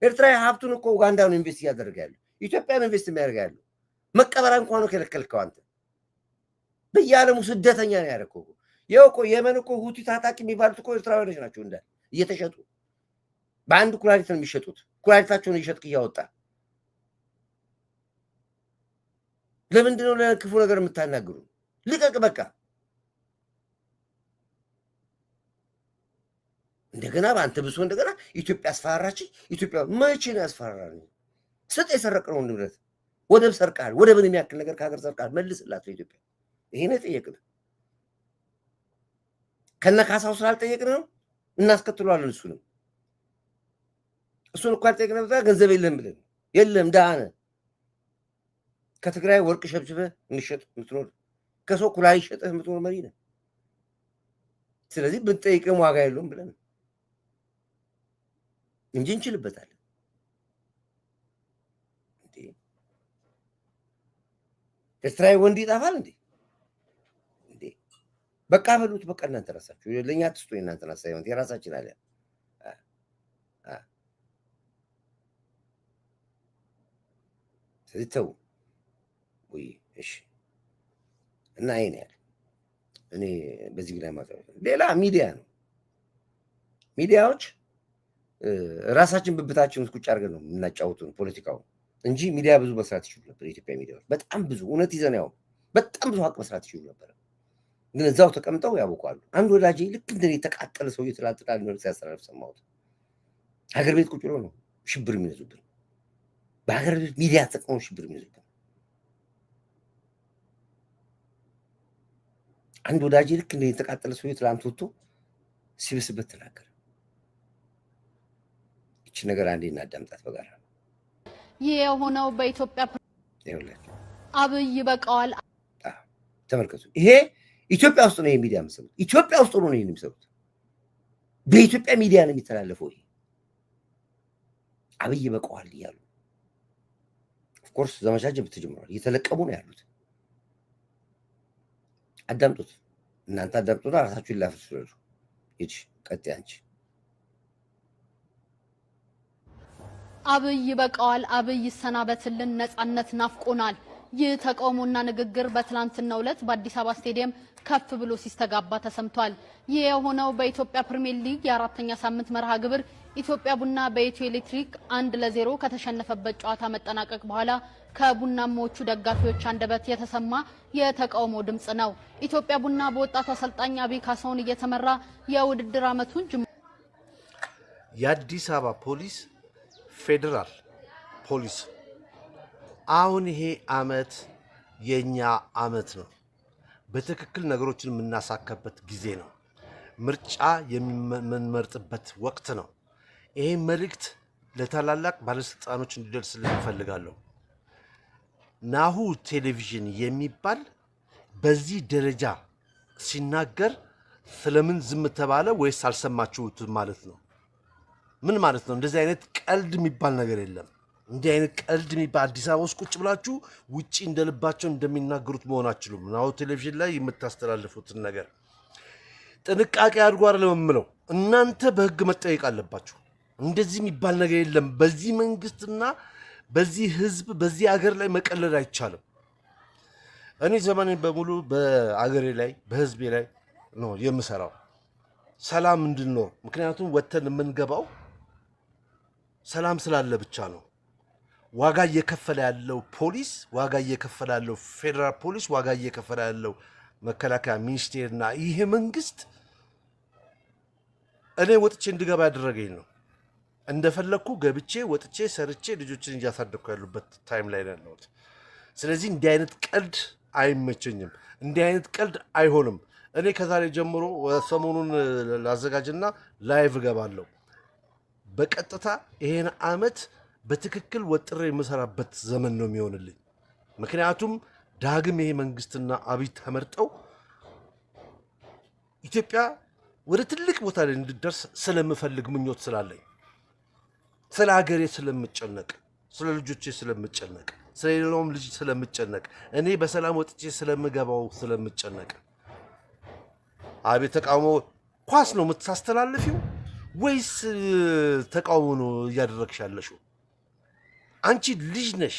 ኤርትራዊ ሀብቱን እኮ ኡጋንዳ ነው ኢንቨስት እያደረገ ያለው። ኢትዮጵያን ኢንቨስት የሚያደርግ ያለው መቀበሪያ እንኳን ነው ከለከልከው አንተ። በየዓለሙ ስደተኛ ነው ያደረገው። ይኸው እኮ የመን እኮ ሁቲ ታጣቂ የሚባሉት እኮ ኤርትራውያኖች ናቸው እንዳለ እየተሸጡ በአንድ ኩላሊት ነው የሚሸጡት። ኩላሊታቸውን እየሸጥክ እያወጣ ለምንድን ነው ለክፉ ነገር የምታናግሩ? ልቀቅ በቃ። እንደገና በአንተ ብሶ እንደገና ኢትዮጵያ አስፈራራች። ኢትዮጵያ መቼ ነው ያስፈራራኝ? ስጥ የሰረቅነውን ንብረት ወደብ ሰርቃል። ወደብን የሚያክል ነገር ከሀገር ሰርቃል። መልስላት ለኢትዮጵያ። ይሄ ነው የጠየቅን። ከነ ካሳው ስላልጠየቅን ነው እናስከትሏለን። እሱን እኮ አልጠየቅን ነበር። ገንዘብ የለም ብለን የለም ዳነ ከትግራይ ወርቅ ሸብሽበህ እንሸጥ የምትኖር ከሰው ኩላሊት ሸጠህ የምትኖር መሪ ነህ። ስለዚህ ብንጠይቅም ዋጋ የለውም ብለን እንጂ እንችልበታለን። ኤርትራዊ ወንድ ይጣፋል እንዴ? በቃ በሉት። በቃ እናንተ ራሳችሁ ለእኛ አትስጡ። የእናንተን አሳይመንት የራሳችን አለ። ስለዚህ ተው ወይ እሺ። እና ይሄን ያለ እኔ በዚህ ላይ ማለት ሌላ ሚዲያ ነው። ሚዲያዎች ራሳችን ብብታችን ውስጥ ቁጭ አድርገን ነው የምናጫውቱን ፖለቲካው እንጂ ሚዲያ ብዙ መስራት ይችሉ ነበር። የኢትዮጵያ ሚዲያዎች በጣም ብዙ እውነት ይዘን ያው በጣም ብዙ ሀቅ መስራት ይችሉ ነበር። ግን እዛው ተቀምጠው ያውቃሉ። አንድ ወዳጄ ልክ እንደኔ የተቃጠለ ሰው ትላንትና መልዕክት ሲያስተላልፍ ሰማሁት። ሀገር ቤት ቁጭ ብሎ ነው ሽብር የሚነዙብን። በሀገር ቤት ሚዲያ ተጠቅመው ሽብር የሚነዙብን አንድ ወዳጄ ልክ እንደኔ የተቃጠለ ሰው ትላንት ወጥቶ ሲብስበት ተናገረ። እቺ ነገር አንዴ እናዳምጣት በጋራ። ይሄ የሆነው በኢትዮጵያ አብይ በቃዋል። ተመልከቱ። ይሄ ኢትዮጵያ ውስጥ ነው የሚዲያ የሚሰሩት። ኢትዮጵያ ውስጥ ነው የሚሰሩት። በኢትዮጵያ ሚዲያ ነው የሚተላለፈው። ይሄ አብይ በቃዋል እያሉ ኦፍኮርስ ዘመቻ ጀብት ተጀምሯል። እየተለቀሙ ነው ያሉት። አዳምጡት። እናንተ አዳምጡና ራሳችሁን ላፍሱ። እሺ ቀጥይ አንቺ። አብይ በቃዋል። አብይ ይሰናበትልን። ነጻነት ናፍቆናል። ይህ ተቃውሞና ንግግር በትላንትናው ዕለት በአዲስ አበባ ስቴዲየም ከፍ ብሎ ሲስተጋባ ተሰምቷል። ይህ የሆነው በኢትዮጵያ ፕሪሚየር ሊግ የአራተኛ ሳምንት መርሃ ግብር ኢትዮጵያ ቡና በኢትዮ ኤሌክትሪክ 1-0 ከተሸነፈበት ጨዋታ መጠናቀቅ በኋላ ከቡናማዎቹ ደጋፊዎች አንደበት የተሰማ የተቃውሞ ድምጽ ነው። ኢትዮጵያ ቡና በወጣቱ አሰልጣኝ አብይ ካሳውን እየተመራ የውድድር ዓመቱን የአዲስ አበባ ፖሊስ ፌደራል ፖሊስ አሁን ይሄ አመት የኛ አመት ነው። በትክክል ነገሮችን የምናሳካበት ጊዜ ነው። ምርጫ የምንመርጥበት ወቅት ነው። ይሄ መልእክት ለታላላቅ ባለስልጣኖች እንዲደርስልን እፈልጋለሁ። ናሁ ቴሌቪዥን የሚባል በዚህ ደረጃ ሲናገር ስለምን ዝም ተባለ ወይስ አልሰማችሁት ማለት ነው? ምን ማለት ነው? እንደዚህ አይነት ቀልድ የሚባል ነገር የለም። እንዲህ አይነት ቀልድ የሚባል አዲስ አበባ ውስጥ ቁጭ ብላችሁ ውጪ እንደልባቸው እንደሚናገሩት መሆን አትችሉም። ናሁ ቴሌቪዥን ላይ የምታስተላልፉትን ነገር ጥንቃቄ አድርጉ አይደለም የምለው። እናንተ በህግ መጠየቅ አለባችሁ። እንደዚህ የሚባል ነገር የለም። በዚህ መንግስትና በዚህ ህዝብ በዚህ አገር ላይ መቀለድ አይቻልም። እኔ ዘመኔን በሙሉ በአገሬ ላይ በህዝቤ ላይ ነው የምሰራው፣ ሰላም እንድንኖር። ምክንያቱም ወተን የምንገባው ሰላም ስላለ ብቻ ነው። ዋጋ እየከፈለ ያለው ፖሊስ፣ ዋጋ እየከፈለ ያለው ፌደራል ፖሊስ፣ ዋጋ እየከፈለ ያለው መከላከያ ሚኒስቴርና ይሄ መንግስት እኔ ወጥቼ እንድገባ ያደረገኝ ነው። እንደፈለኩ ገብቼ ወጥቼ ሰርቼ ልጆችን እያሳደኩ ያሉበት ታይም ላይ ነው ያለሁት። ስለዚህ እንዲህ አይነት ቀልድ አይመቸኝም። እንዲህ አይነት ቀልድ አይሆንም። እኔ ከዛሬ ጀምሮ ሰሞኑን ላዘጋጅና ላይቭ እገባለሁ። በቀጥታ ይሄን አመት በትክክል ወጥሬ የምሰራበት ዘመን ነው የሚሆንልኝ። ምክንያቱም ዳግም ይሄ መንግስትና አብይ ተመርጠው ኢትዮጵያ ወደ ትልቅ ቦታ ላይ እንድትደርስ ስለምፈልግ ምኞት ስላለኝ ስለ ሀገሬ ስለምጨነቅ ስለ ልጆቼ ስለምጨነቅ፣ ስለሌላውም ልጅ ስለምጨነቅ፣ እኔ በሰላም ወጥቼ ስለምገባው ስለምጨነቅ። አቤት ተቃውሞ! ኳስ ነው የምታስተላልፊው ወይስ ተቃውሞ ነው እያደረግሽ ያለሽው? አንቺ ልጅ ነሽ።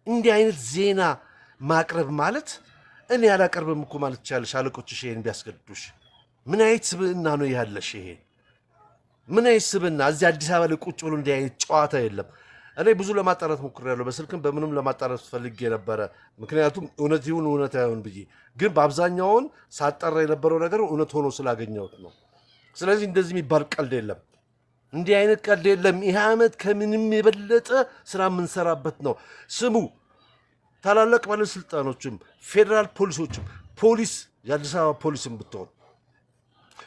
እንዲህ አይነት ዜና ማቅረብ ማለት እኔ አላቀርብም እኮ ማለት ትችላለሽ። አለቆችሽ ይሄን ቢያስገድዱሽ ምን አይነት ስብዕና ነው ያለሽ? ይሄ ምን አይነት ስብዕና? እዚህ አዲስ አበባ ላይ ቁጭ ብሎ እንዲህ አይነት ጨዋታ የለም። እኔ ብዙ ለማጣራት ሞክሬያለሁ፣ በስልክም በምንም ለማጣራት ፈልጌ ነበረ። ምክንያቱም እውነት ይሁን እውነት አይሁን ብዬ፣ ግን በአብዛኛውን ሳጣራ የነበረው ነገር እውነት ሆኖ ስላገኘሁት ነው። ስለዚህ እንደዚህ የሚባል ቀልድ የለም፣ እንዲህ አይነት ቀልድ የለም። ይህ ዓመት ከምንም የበለጠ ስራ የምንሰራበት ነው። ስሙ ታላላቅ ባለስልጣኖችም ፌዴራል ፖሊሶችም ፖሊስ የአዲስ አበባ ፖሊስም ብትሆን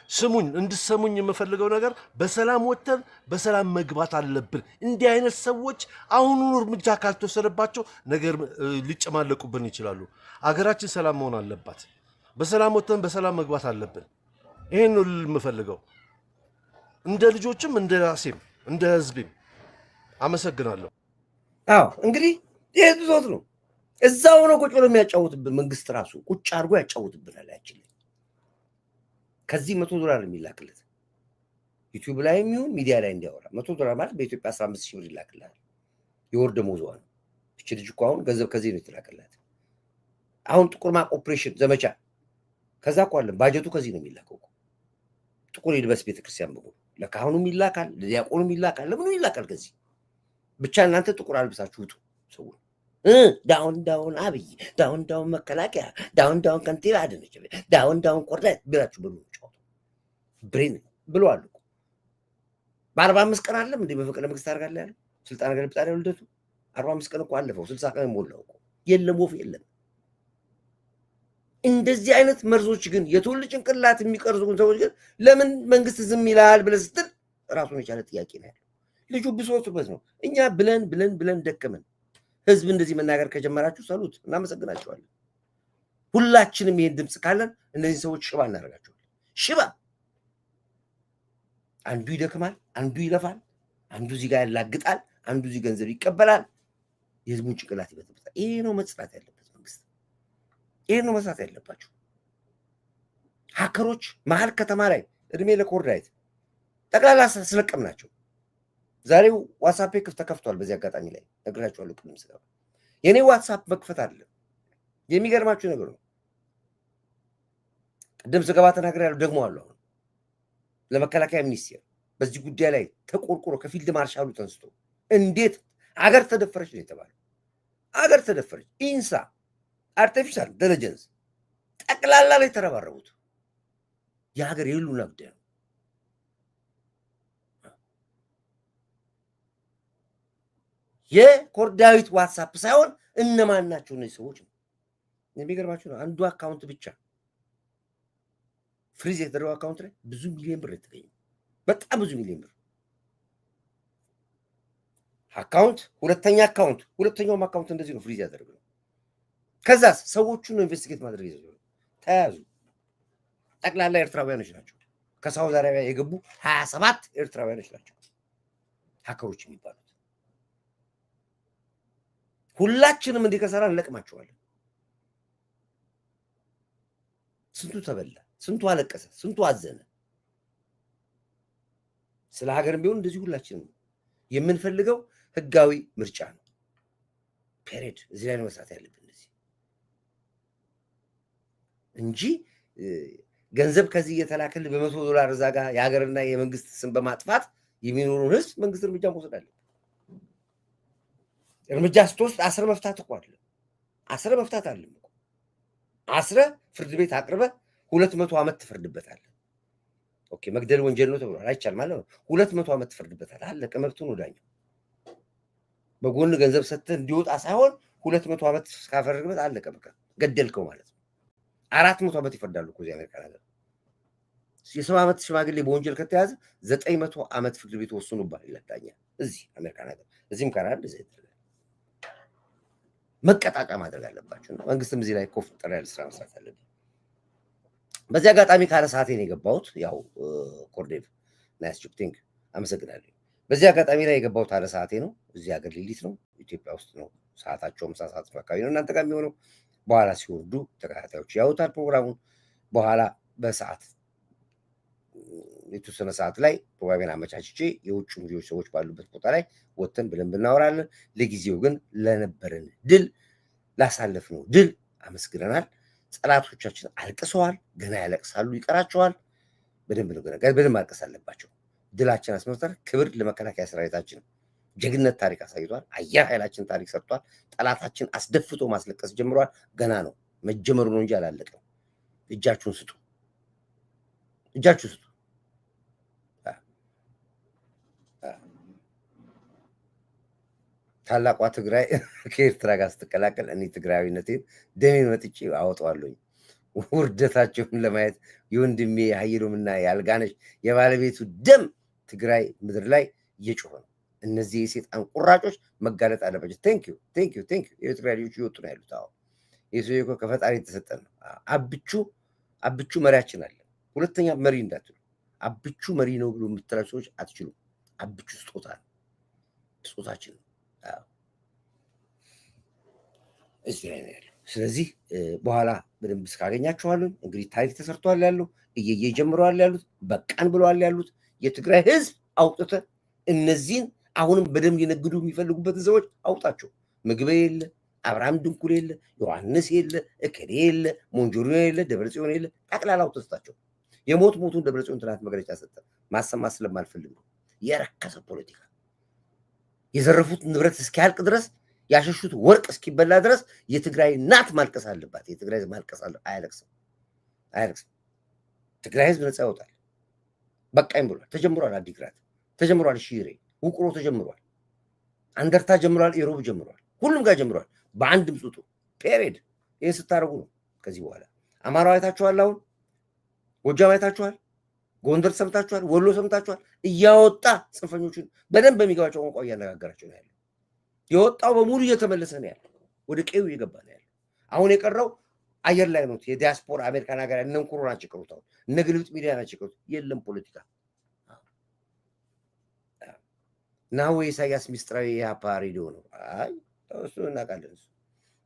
ስሙኝ፣ እንድሰሙኝ የምፈልገው ነገር በሰላም ወጥተን በሰላም መግባት አለብን። እንዲህ አይነት ሰዎች አሁኑኑ እርምጃ ካልተወሰደባቸው ነገር ሊጨማለቁብን ይችላሉ። አገራችን ሰላም መሆን አለባት። በሰላም ወጥተን በሰላም መግባት አለብን። ይሄን ነው የምፈልገው፣ እንደ ልጆችም እንደ ራሴም እንደ ህዝቤም። አመሰግናለሁ። አዎ እንግዲህ ይሄ ብዞት ነው። እዛው ነው ቁጭ ብሎ የሚያጫውትብን መንግስት ራሱ ቁጭ አድርጎ ያጫውትብናል። ያችል ከዚህ $100 የሚላክለት ዩቲዩብ ላይ የሚሆን ሚዲያ ላይ እንዲያወራ $100 ማለት በኢትዮጵያ 15,000 ብር ይላክላል። የወር ደመወዟ ነው። እቺ ልጅ እኮ አሁን ገንዘብ ከዚህ ነው የተላከላት። አሁን ጥቁር ማቅ ኦፕሬሽን ዘመቻ ከዛ እኮ አለ ባጀቱ ከዚህ ነው የሚላከው። ጥቁር ይልበስ ቤተክርስቲያን ብሎ ለካህኑም ይላካል፣ ለዲያቆኑም ይላካል፣ ለምኑ ይላካል። ከዚህ ብቻ እናንተ ጥቁር አልብሳችሁ ውጡ። ሰው ዳውን ዳውን አብይ፣ ዳውን ዳውን መከላከያ፣ ዳውን ዳውን ከንቲባ አደነች፣ ዳውን ዳውን ኮርዳት ብላችሁ ብሉ ጫው ብሬን ብሎ አሉ። በ45 ቀን አለም እንዴ በፈቀደ መንግስት አርጋለ ያለው ስልጣን ገልብጣ ያለው ልደቱ 45 ቀን እኮ አለፈው። 60 ቀን ሞላው እኮ የለም ወፍ የለም። እንደዚህ አይነት መርዞች ግን የትውልድ ጭንቅላት የሚቀርጹ ሰዎች ግን ለምን መንግስት ዝም ይላል ብለህ ስትል ራሱን የቻለ ጥያቄ ነው ያለው። ልጁ ብሶትበት ነው። እኛ ብለን ደከመን። ህዝብ እንደዚህ መናገር ከጀመራችሁ ሰሉት፣ እናመሰግናቸዋለን። ሁላችንም ይሄን ድምጽ ካለን እነዚህ ሰዎች ሽባ እናደርጋቸዋለን። ሽባ አንዱ ይደክማል፣ አንዱ ይለፋል፣ አንዱ እዚህ ጋር ያላግጣል፣ አንዱ እዚህ ገንዘብ ይቀበላል፣ የህዝቡን ጭንቅላት ይበጥብጣል። ይሄ ነው መጽናት ያለበት መንግስት። ይሄ ነው መስራት ያለባቸው። ሀከሮች መሀል ከተማ ላይ እድሜ ለኮርዳይት ጠቅላላ ስለቀምናቸው። ዛሬው ዋትስአፕ ክፍት ተከፍቷል። በዚህ አጋጣሚ ላይ ነግራችኋለሁ። ቅድም ስገባ የኔ ዋትስአፕ መክፈት አይደለም የሚገርማችሁ ነገር ነው። ቅድም ስገባ ተናግሬያለሁ፣ ደግሞ አለው ለመከላከያ ሚኒስቴር በዚህ ጉዳይ ላይ ተቆርቆሮ ከፊልድ ማርሻሉ ተንስቶ እንዴት አገር ተደፈረች ነው የተባለው። አገር ተደፈረች። ኢንሳ አርቲፊሻል ኢንተለጀንስ ጠቅላላ ላይ ተረባረቡት። የሀገር የህልውና ጉዳይ ነው። የኮርዳዊት ዋትስአፕ ሳይሆን እነማን ናቸው እነዚህ ሰዎች ነው የሚገርማችሁ ነው። አንዱ አካውንት ብቻ ፍሪዝ የተደረገው አካውንት ላይ ብዙ ሚሊዮን ብር የተገኘ በጣም ብዙ ሚሊዮን ብር አካውንት፣ ሁለተኛውም አካውንት እንደዚህ ነው ፍሪዝ ያደረገው። ከዛስ ሰዎቹን ነው ኢንቨስቲጌት ማድረግ ይዘው ተያዙ። ጠቅላላ ኤርትራውያኖች ናቸው። ከሳውዲ አረቢያ የገቡ 27 ኤርትራውያኖች ናቸው ሀከሮች የሚባሉት። ሁላችንም እንዲህ ከሰራ እንለቅማቸዋለን። ስንቱ ተበላ፣ ስንቱ አለቀሰ፣ ስንቱ አዘነ። ስለ ሀገርም ቢሆን እንደዚህ ሁላችንም የምንፈልገው ህጋዊ ምርጫ ነው። ፔሬድ እዚህ ላይ ነው መስራት ያለብን እንደዚህ እንጂ ገንዘብ ከዚህ እየተላከል $100 እዛ ጋር የሀገርና የመንግስት ስም በማጥፋት የሚኖሩን ህዝብ መንግስት እርምጃ መውሰድ አለበት። እርምጃ ስትወስድ አስረ መፍታት እኮ አይደለም፣ አስረ መፍታት አይደለም እኮ አስረ ፍርድ ቤት አቅርበህ 200 ዓመት ትፈርድበታለህ። ኦኬ መግደል ወንጀል ነው ተብሏል፣ አይቻልም ማለት ነው። 200 ዓመት ትፈርድበታለህ። አለቀ። መብቱን ወዳኛው በጎን ገንዘብ ሰጥተህ እንዲወጣ ሳይሆን 200 ዓመት ካፈረድበት አለቀ። በቃ ገደልከው ማለት ነው። 400 ዓመት ይፈርዳሉ እኮ እዚህ አሜሪካ ነገር። የ70 ዓመት ሽማግሌ በወንጀል ከተያዘ 900 ዓመት ፍርድ ቤት ወስኖባል ይላል እዚህ አሜሪካ ነገር። እዚህም ካናዳ እንደዚህ አይደለም። መቀጣጫ ማድረግ አለባቸው። መንግስትም እዚህ ላይ ኮፍ ጠራ ያለ ስራ መስራት አለበት። በዚህ አጋጣሚ ካለ ሰዓቴን የገባሁት ያው ኮርዴቭ ናይስ ጆብ ቲንክ አመሰግናለሁ። በዚህ አጋጣሚ ላይ የገባው ታለ ሰዓቴ ነው። እዚህ ሀገር ሌሊት ነው፣ ኢትዮጵያ ውስጥ ነው ሰዓታቸው፣ ምሳ ሰዓት አካባቢ ነው እናንተ ጋር የሚሆነው። በኋላ ሲወርዱ ተከታታዮች ያውታል ፕሮግራሙን። በኋላ በሰዓት የተወሰነ ሰዓት ላይ ፕሮግራሜን አመቻችቼ የውጭ ልጆች ሰዎች ባሉበት ቦታ ላይ ወጥተን ብለን ብናወራለን። ለጊዜው ግን ለነበረን ድል ላሳለፍነው ድል አመስግነናል። ጠላቶቻችን አልቅሰዋል፣ ገና ያለቅሳሉ፣ ይቀራቸዋል። በደንብ ነው ገና በደንብ ማልቀስ አለባቸው። ድላችን አስመርተን ክብር ለመከላከያ ሰራዊታችን፣ ጀግነት ታሪክ አሳይቷል። አየር ኃይላችን ታሪክ ሰርቷል። ጠላታችን አስደፍቶ ማስለቀስ ጀምሯል። ገና ነው መጀመሩ ነው እንጂ አላለቀም። እጃችሁን ስጡ፣ እጃችሁን ስጡ። ታላቋ ትግራይ ከኤርትራ ጋር ስትቀላቀል እኔ ትግራዊነቴን ደሜን መጥቼ አወጣዋለሁኝ። ውርደታቸውን ለማየት የወንድሜ የሀይሎምና የአልጋነሽ የባለቤቱ ደም ትግራይ ምድር ላይ እየጮኸ ነው። እነዚህ የሴጣን ቁራጮች መጋለጥ አለባቸው። ቴንኪዩ ቴንኪዩ ቴንኪዩ። የትግራይ ልጆች እየወጡ ነው ያሉት። አሁን የሰው እኮ ከፈጣሪ የተሰጠን ነው። አብቹ መሪያችን አለ። ሁለተኛ መሪ እንዳትሉ። አብቹ መሪ ነው ብሎ የምትላቸው ሰዎች አትችሉም። አብቹ ስጦታ ነው፣ ስጦታችን ነው። እዚህ ላይ ነው ያለው። ስለዚህ በኋላ በደንብ እስካገኛችኋለሁ። እንግዲህ ታሪክ ተሰርቷል ያለው እየየ ጀምረዋል ያሉት በቃን ብለዋል ያሉት የትግራይ ህዝብ አውጥተ እነዚህን አሁንም በደንብ ሊነግዱ የሚፈልጉበትን ሰዎች አውጣቸው። ምግቤ የለ፣ አብርሃም ድንኩል የለ፣ ዮሐንስ የለ፣ እከሌ የለ፣ ሞንጆሪኖ የለ፣ ደብረጽዮን የለ፣ ጠቅላላ አውጥታቸው። የሞቱን ደብረጽዮን ትናንት መግለጫ ሰጠ። ማሰማት ስለማልፈልግ ነው። የረከሰ ፖለቲካ የዘረፉት ንብረት እስኪያልቅ ድረስ ያሸሹት ወርቅ እስኪበላ ድረስ የትግራይ እናት ማልቀስ አለባት። የትግራይ ህዝብ ማልቀስ አያለቅስም። ትግራይ ህዝብ ነፃ ያወጣል። በቃኝ ብሏል። ተጀምሯል። አዲግራት ተጀምሯል። ሽሬ ውቅሮ ተጀምሯል። አንደርታ ጀምሯል። ኢሮብ ጀምሯል። ሁሉም ጋር ጀምሯል። በአንድ ድምፅ ውጡ። ፔሬድ። ይህን ስታደርጉ ነው ከዚህ በኋላ አማራው አይታችኋል። አሁን ጎጃም አይታችኋል። ጎንደር ሰምታችኋል። ወሎ ሰምታችኋል። እያወጣ ጽንፈኞችን በደንብ በሚገባቸው ቋንቋ እያነጋገራቸው ነው ያለው። የወጣው በሙሉ እየተመለሰ ነው ያለው። ወደ ቀዩ እየገባ ነው ያለው። አሁን የቀረው አየር ላይ ነው። የዲያስፖራ አሜሪካን ሀገር እነ እንኩሮ ናቸው የቀሩት። አሁን እነ ግልብጥ ሚዲያ ናቸው የቀሩት። የለም ፖለቲካ ናሁ የኢሳያስ ሚስጥራዊ የሀፓ ሬዲዮ ነው። አይ እሱ እናውቃለን።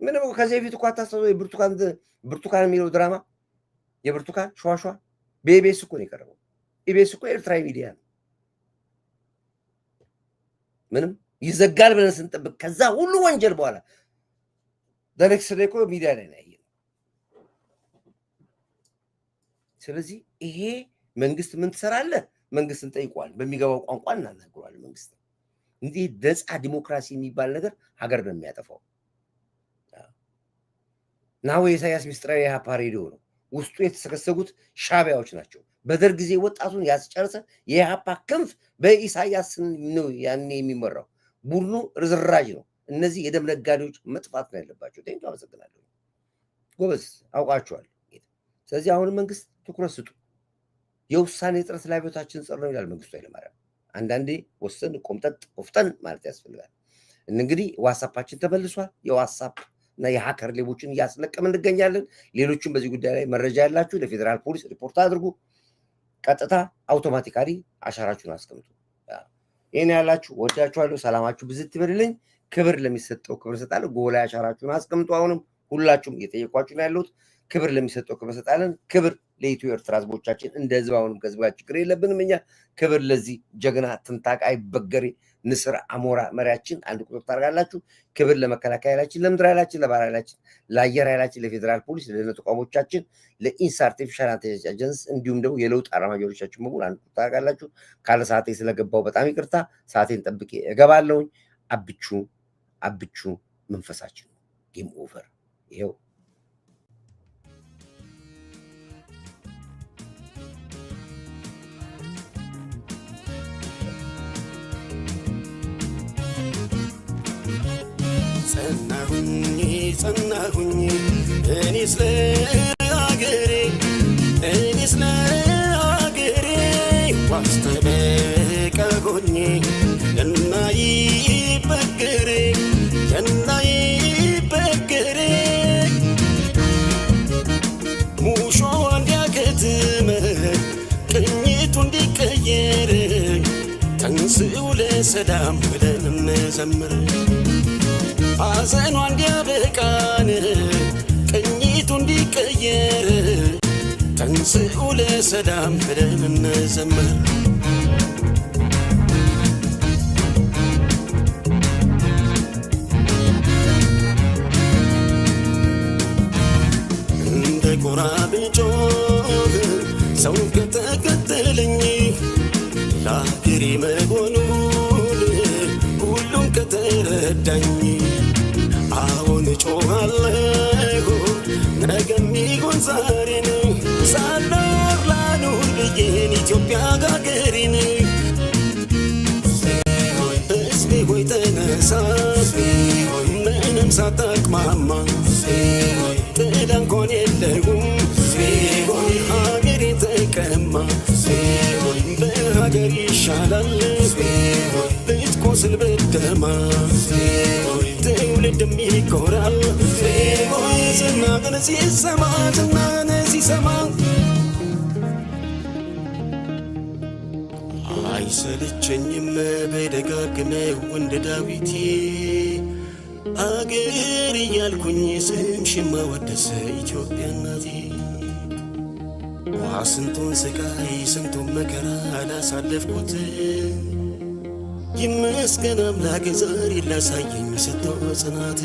ምንም ከዚህ በፊት እኮ አታስታውሰው? ብርቱካን የሚለው ድራማ የብርቱካን ሸዋሸዋ በኢቢኤስ እኮ ነው የቀረበው። ኢቢኤስ እኮ ኤርትራዊ ሚዲያ ነው። ምንም ይዘጋል ብለን ስንጠብቅ ከዛ ሁሉ ወንጀል በኋላ ዳይሬክት ላይ እኮ ሚዲያ ላይ ነው ያየነው። ስለዚህ ይሄ መንግስት ምን ትሰራለህ? መንግስትን ጠይቋል። በሚገባው ቋንቋ እናናግረዋለን። መንግስት እንዲህ ነፃ ዲሞክራሲ የሚባል ነገር ሀገር ነው የሚያጠፋው። ናሁ የኢሳያስ ሚስጥራዊ የሀፓ ሬዲዮ ነው። ውስጡ የተሰገሰጉት ሻቢያዎች ናቸው። በደርግ ጊዜ ወጣቱን ያስጨርሰ የሀፓ ክንፍ በኢሳያስ ነው ያኔ የሚመራው። ቡድኑ ርዝራጅ ነው። እነዚህ የደም ነጋዴዎች መጥፋት ነው ያለባቸው። ቴንቱ አመሰግናለሁ። ጎበዝ አውቃቸዋል። ስለዚህ አሁንም መንግስት ትኩረት ስጡ። የውሳኔ እጥረት ላይ ቤታችን ጸር ነው ይላል መንግስቱ ኃይለማርያም። አንዳንዴ ወሰን ቆምጠጥ ቆፍጠን ማለት ያስፈልጋል። እንግዲህ ዋትስአፓችን ተመልሷል። የዋትስአፕ እና የሀከር ሌቦችን እያስለቀም እንገኛለን። ሌሎችም በዚህ ጉዳይ ላይ መረጃ ያላችሁ ለፌዴራል ፖሊስ ሪፖርት አድርጉ። ቀጥታ አውቶማቲካሊ አሻራችሁን አስቀምጡ። ይህን ያላችሁ ወዳችኋለሁ። ሰላማችሁ ብዝት ይበልልኝ። ክብር ለሚሰጠው ክብር እሰጣለሁ። ጎላ አሻራችሁን አስቀምጡ። አሁንም ሁላችሁም እየጠየቋችሁ ነው ያለሁት። ክብር ለሚሰጠው ክብር እሰጣለን። ክብር ለኢትዮ ኤርትራ ህዝቦቻችን። እንደ ህዝብ አሁንም ከህዝብ ጋር ችግር የለብንም እኛ። ክብር ለዚህ ጀግና ትንታቅ አይበገሬ ንስር አሞራ መሪያችን አንድ ቁጥር ታደርጋላችሁ። ክብር ለመከላከያ ኃይላችን፣ ለምድር ኃይላችን፣ ለባህር ኃይላችን፣ ለአየር ኃይላችን፣ ለፌዴራል ፖሊስ፣ ለደህንነት ተቋሞቻችን፣ ለኢንሳ አርቲፊሻል ኢንተለጀንስ ኤጀንሲ እንዲሁም ደግሞ የለውጥ አራማጆቻችን በሙሉ አንድ ቁጥር ታደርጋላችሁ። ካለ ሰዓቴ ስለገባው በጣም ይቅርታ። ሰዓቴን ጠብቄ እገባለሁኝ። አብቹ መንፈሳችን ጌም ኦቨር። ይሄው ጸናሁኝ እኔስ ለአገሬ ዋስተበቀጎኝ የናይበገሬ ሙሾ እንዲያከትመ ቅኝቱ እንዲቀየር ተንስኡ ለሰላም ብለን እንዘምር ሐዘኗ እንዲያበቃን ቅኝቱ እንዲቀየር ተንሥኡ ለሰላም ብለን እንዘምር እንደ ጎራብጮ ሰው ከተከተለኝ ለአገሬ መሆኑን ሁሉም ከተረዳኝ አሁን እጮኻለሁ ነገም ይሁን ዛሬን ሳልኖር ላኑር ብዬን ኢትዮጵያ አገሬን ሕዝቤ ሆይ ተነሳ ምንም ሳታቅማማ ጥላ እንኳን የለውም ሀገሬ ተቀማ በሀገር ይሻላል ብትቆስል ብትደማ ትውልድም ይኮራል ዝናህን ሲሰማ ዝናህን ሲሰማ አይሰለቸኝም በደጋግመው እንደ ዳዊቴ አገር እያልኩኝ ስምሽን ማወደስ ኢትዮጵያ እናቴ ስንቱን ስቃይ ስንቱን መከራ አላሳለፍኩት ይመስገን አምላክ ዛሬ ላሳየኝ ሰጥቶ ጽናት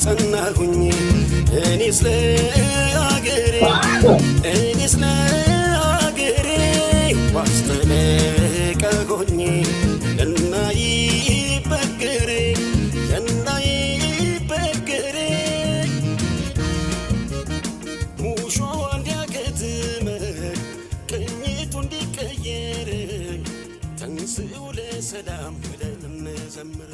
ጸናሁኝ እኔስ ለአገሬ ዋስተነቃ ሆኜ እናይበገሬ ሙሾ እንዲያከትም ቅኝቱ እንዲቀየር ተንሥኡ ለሰላም ብለን እንዘምር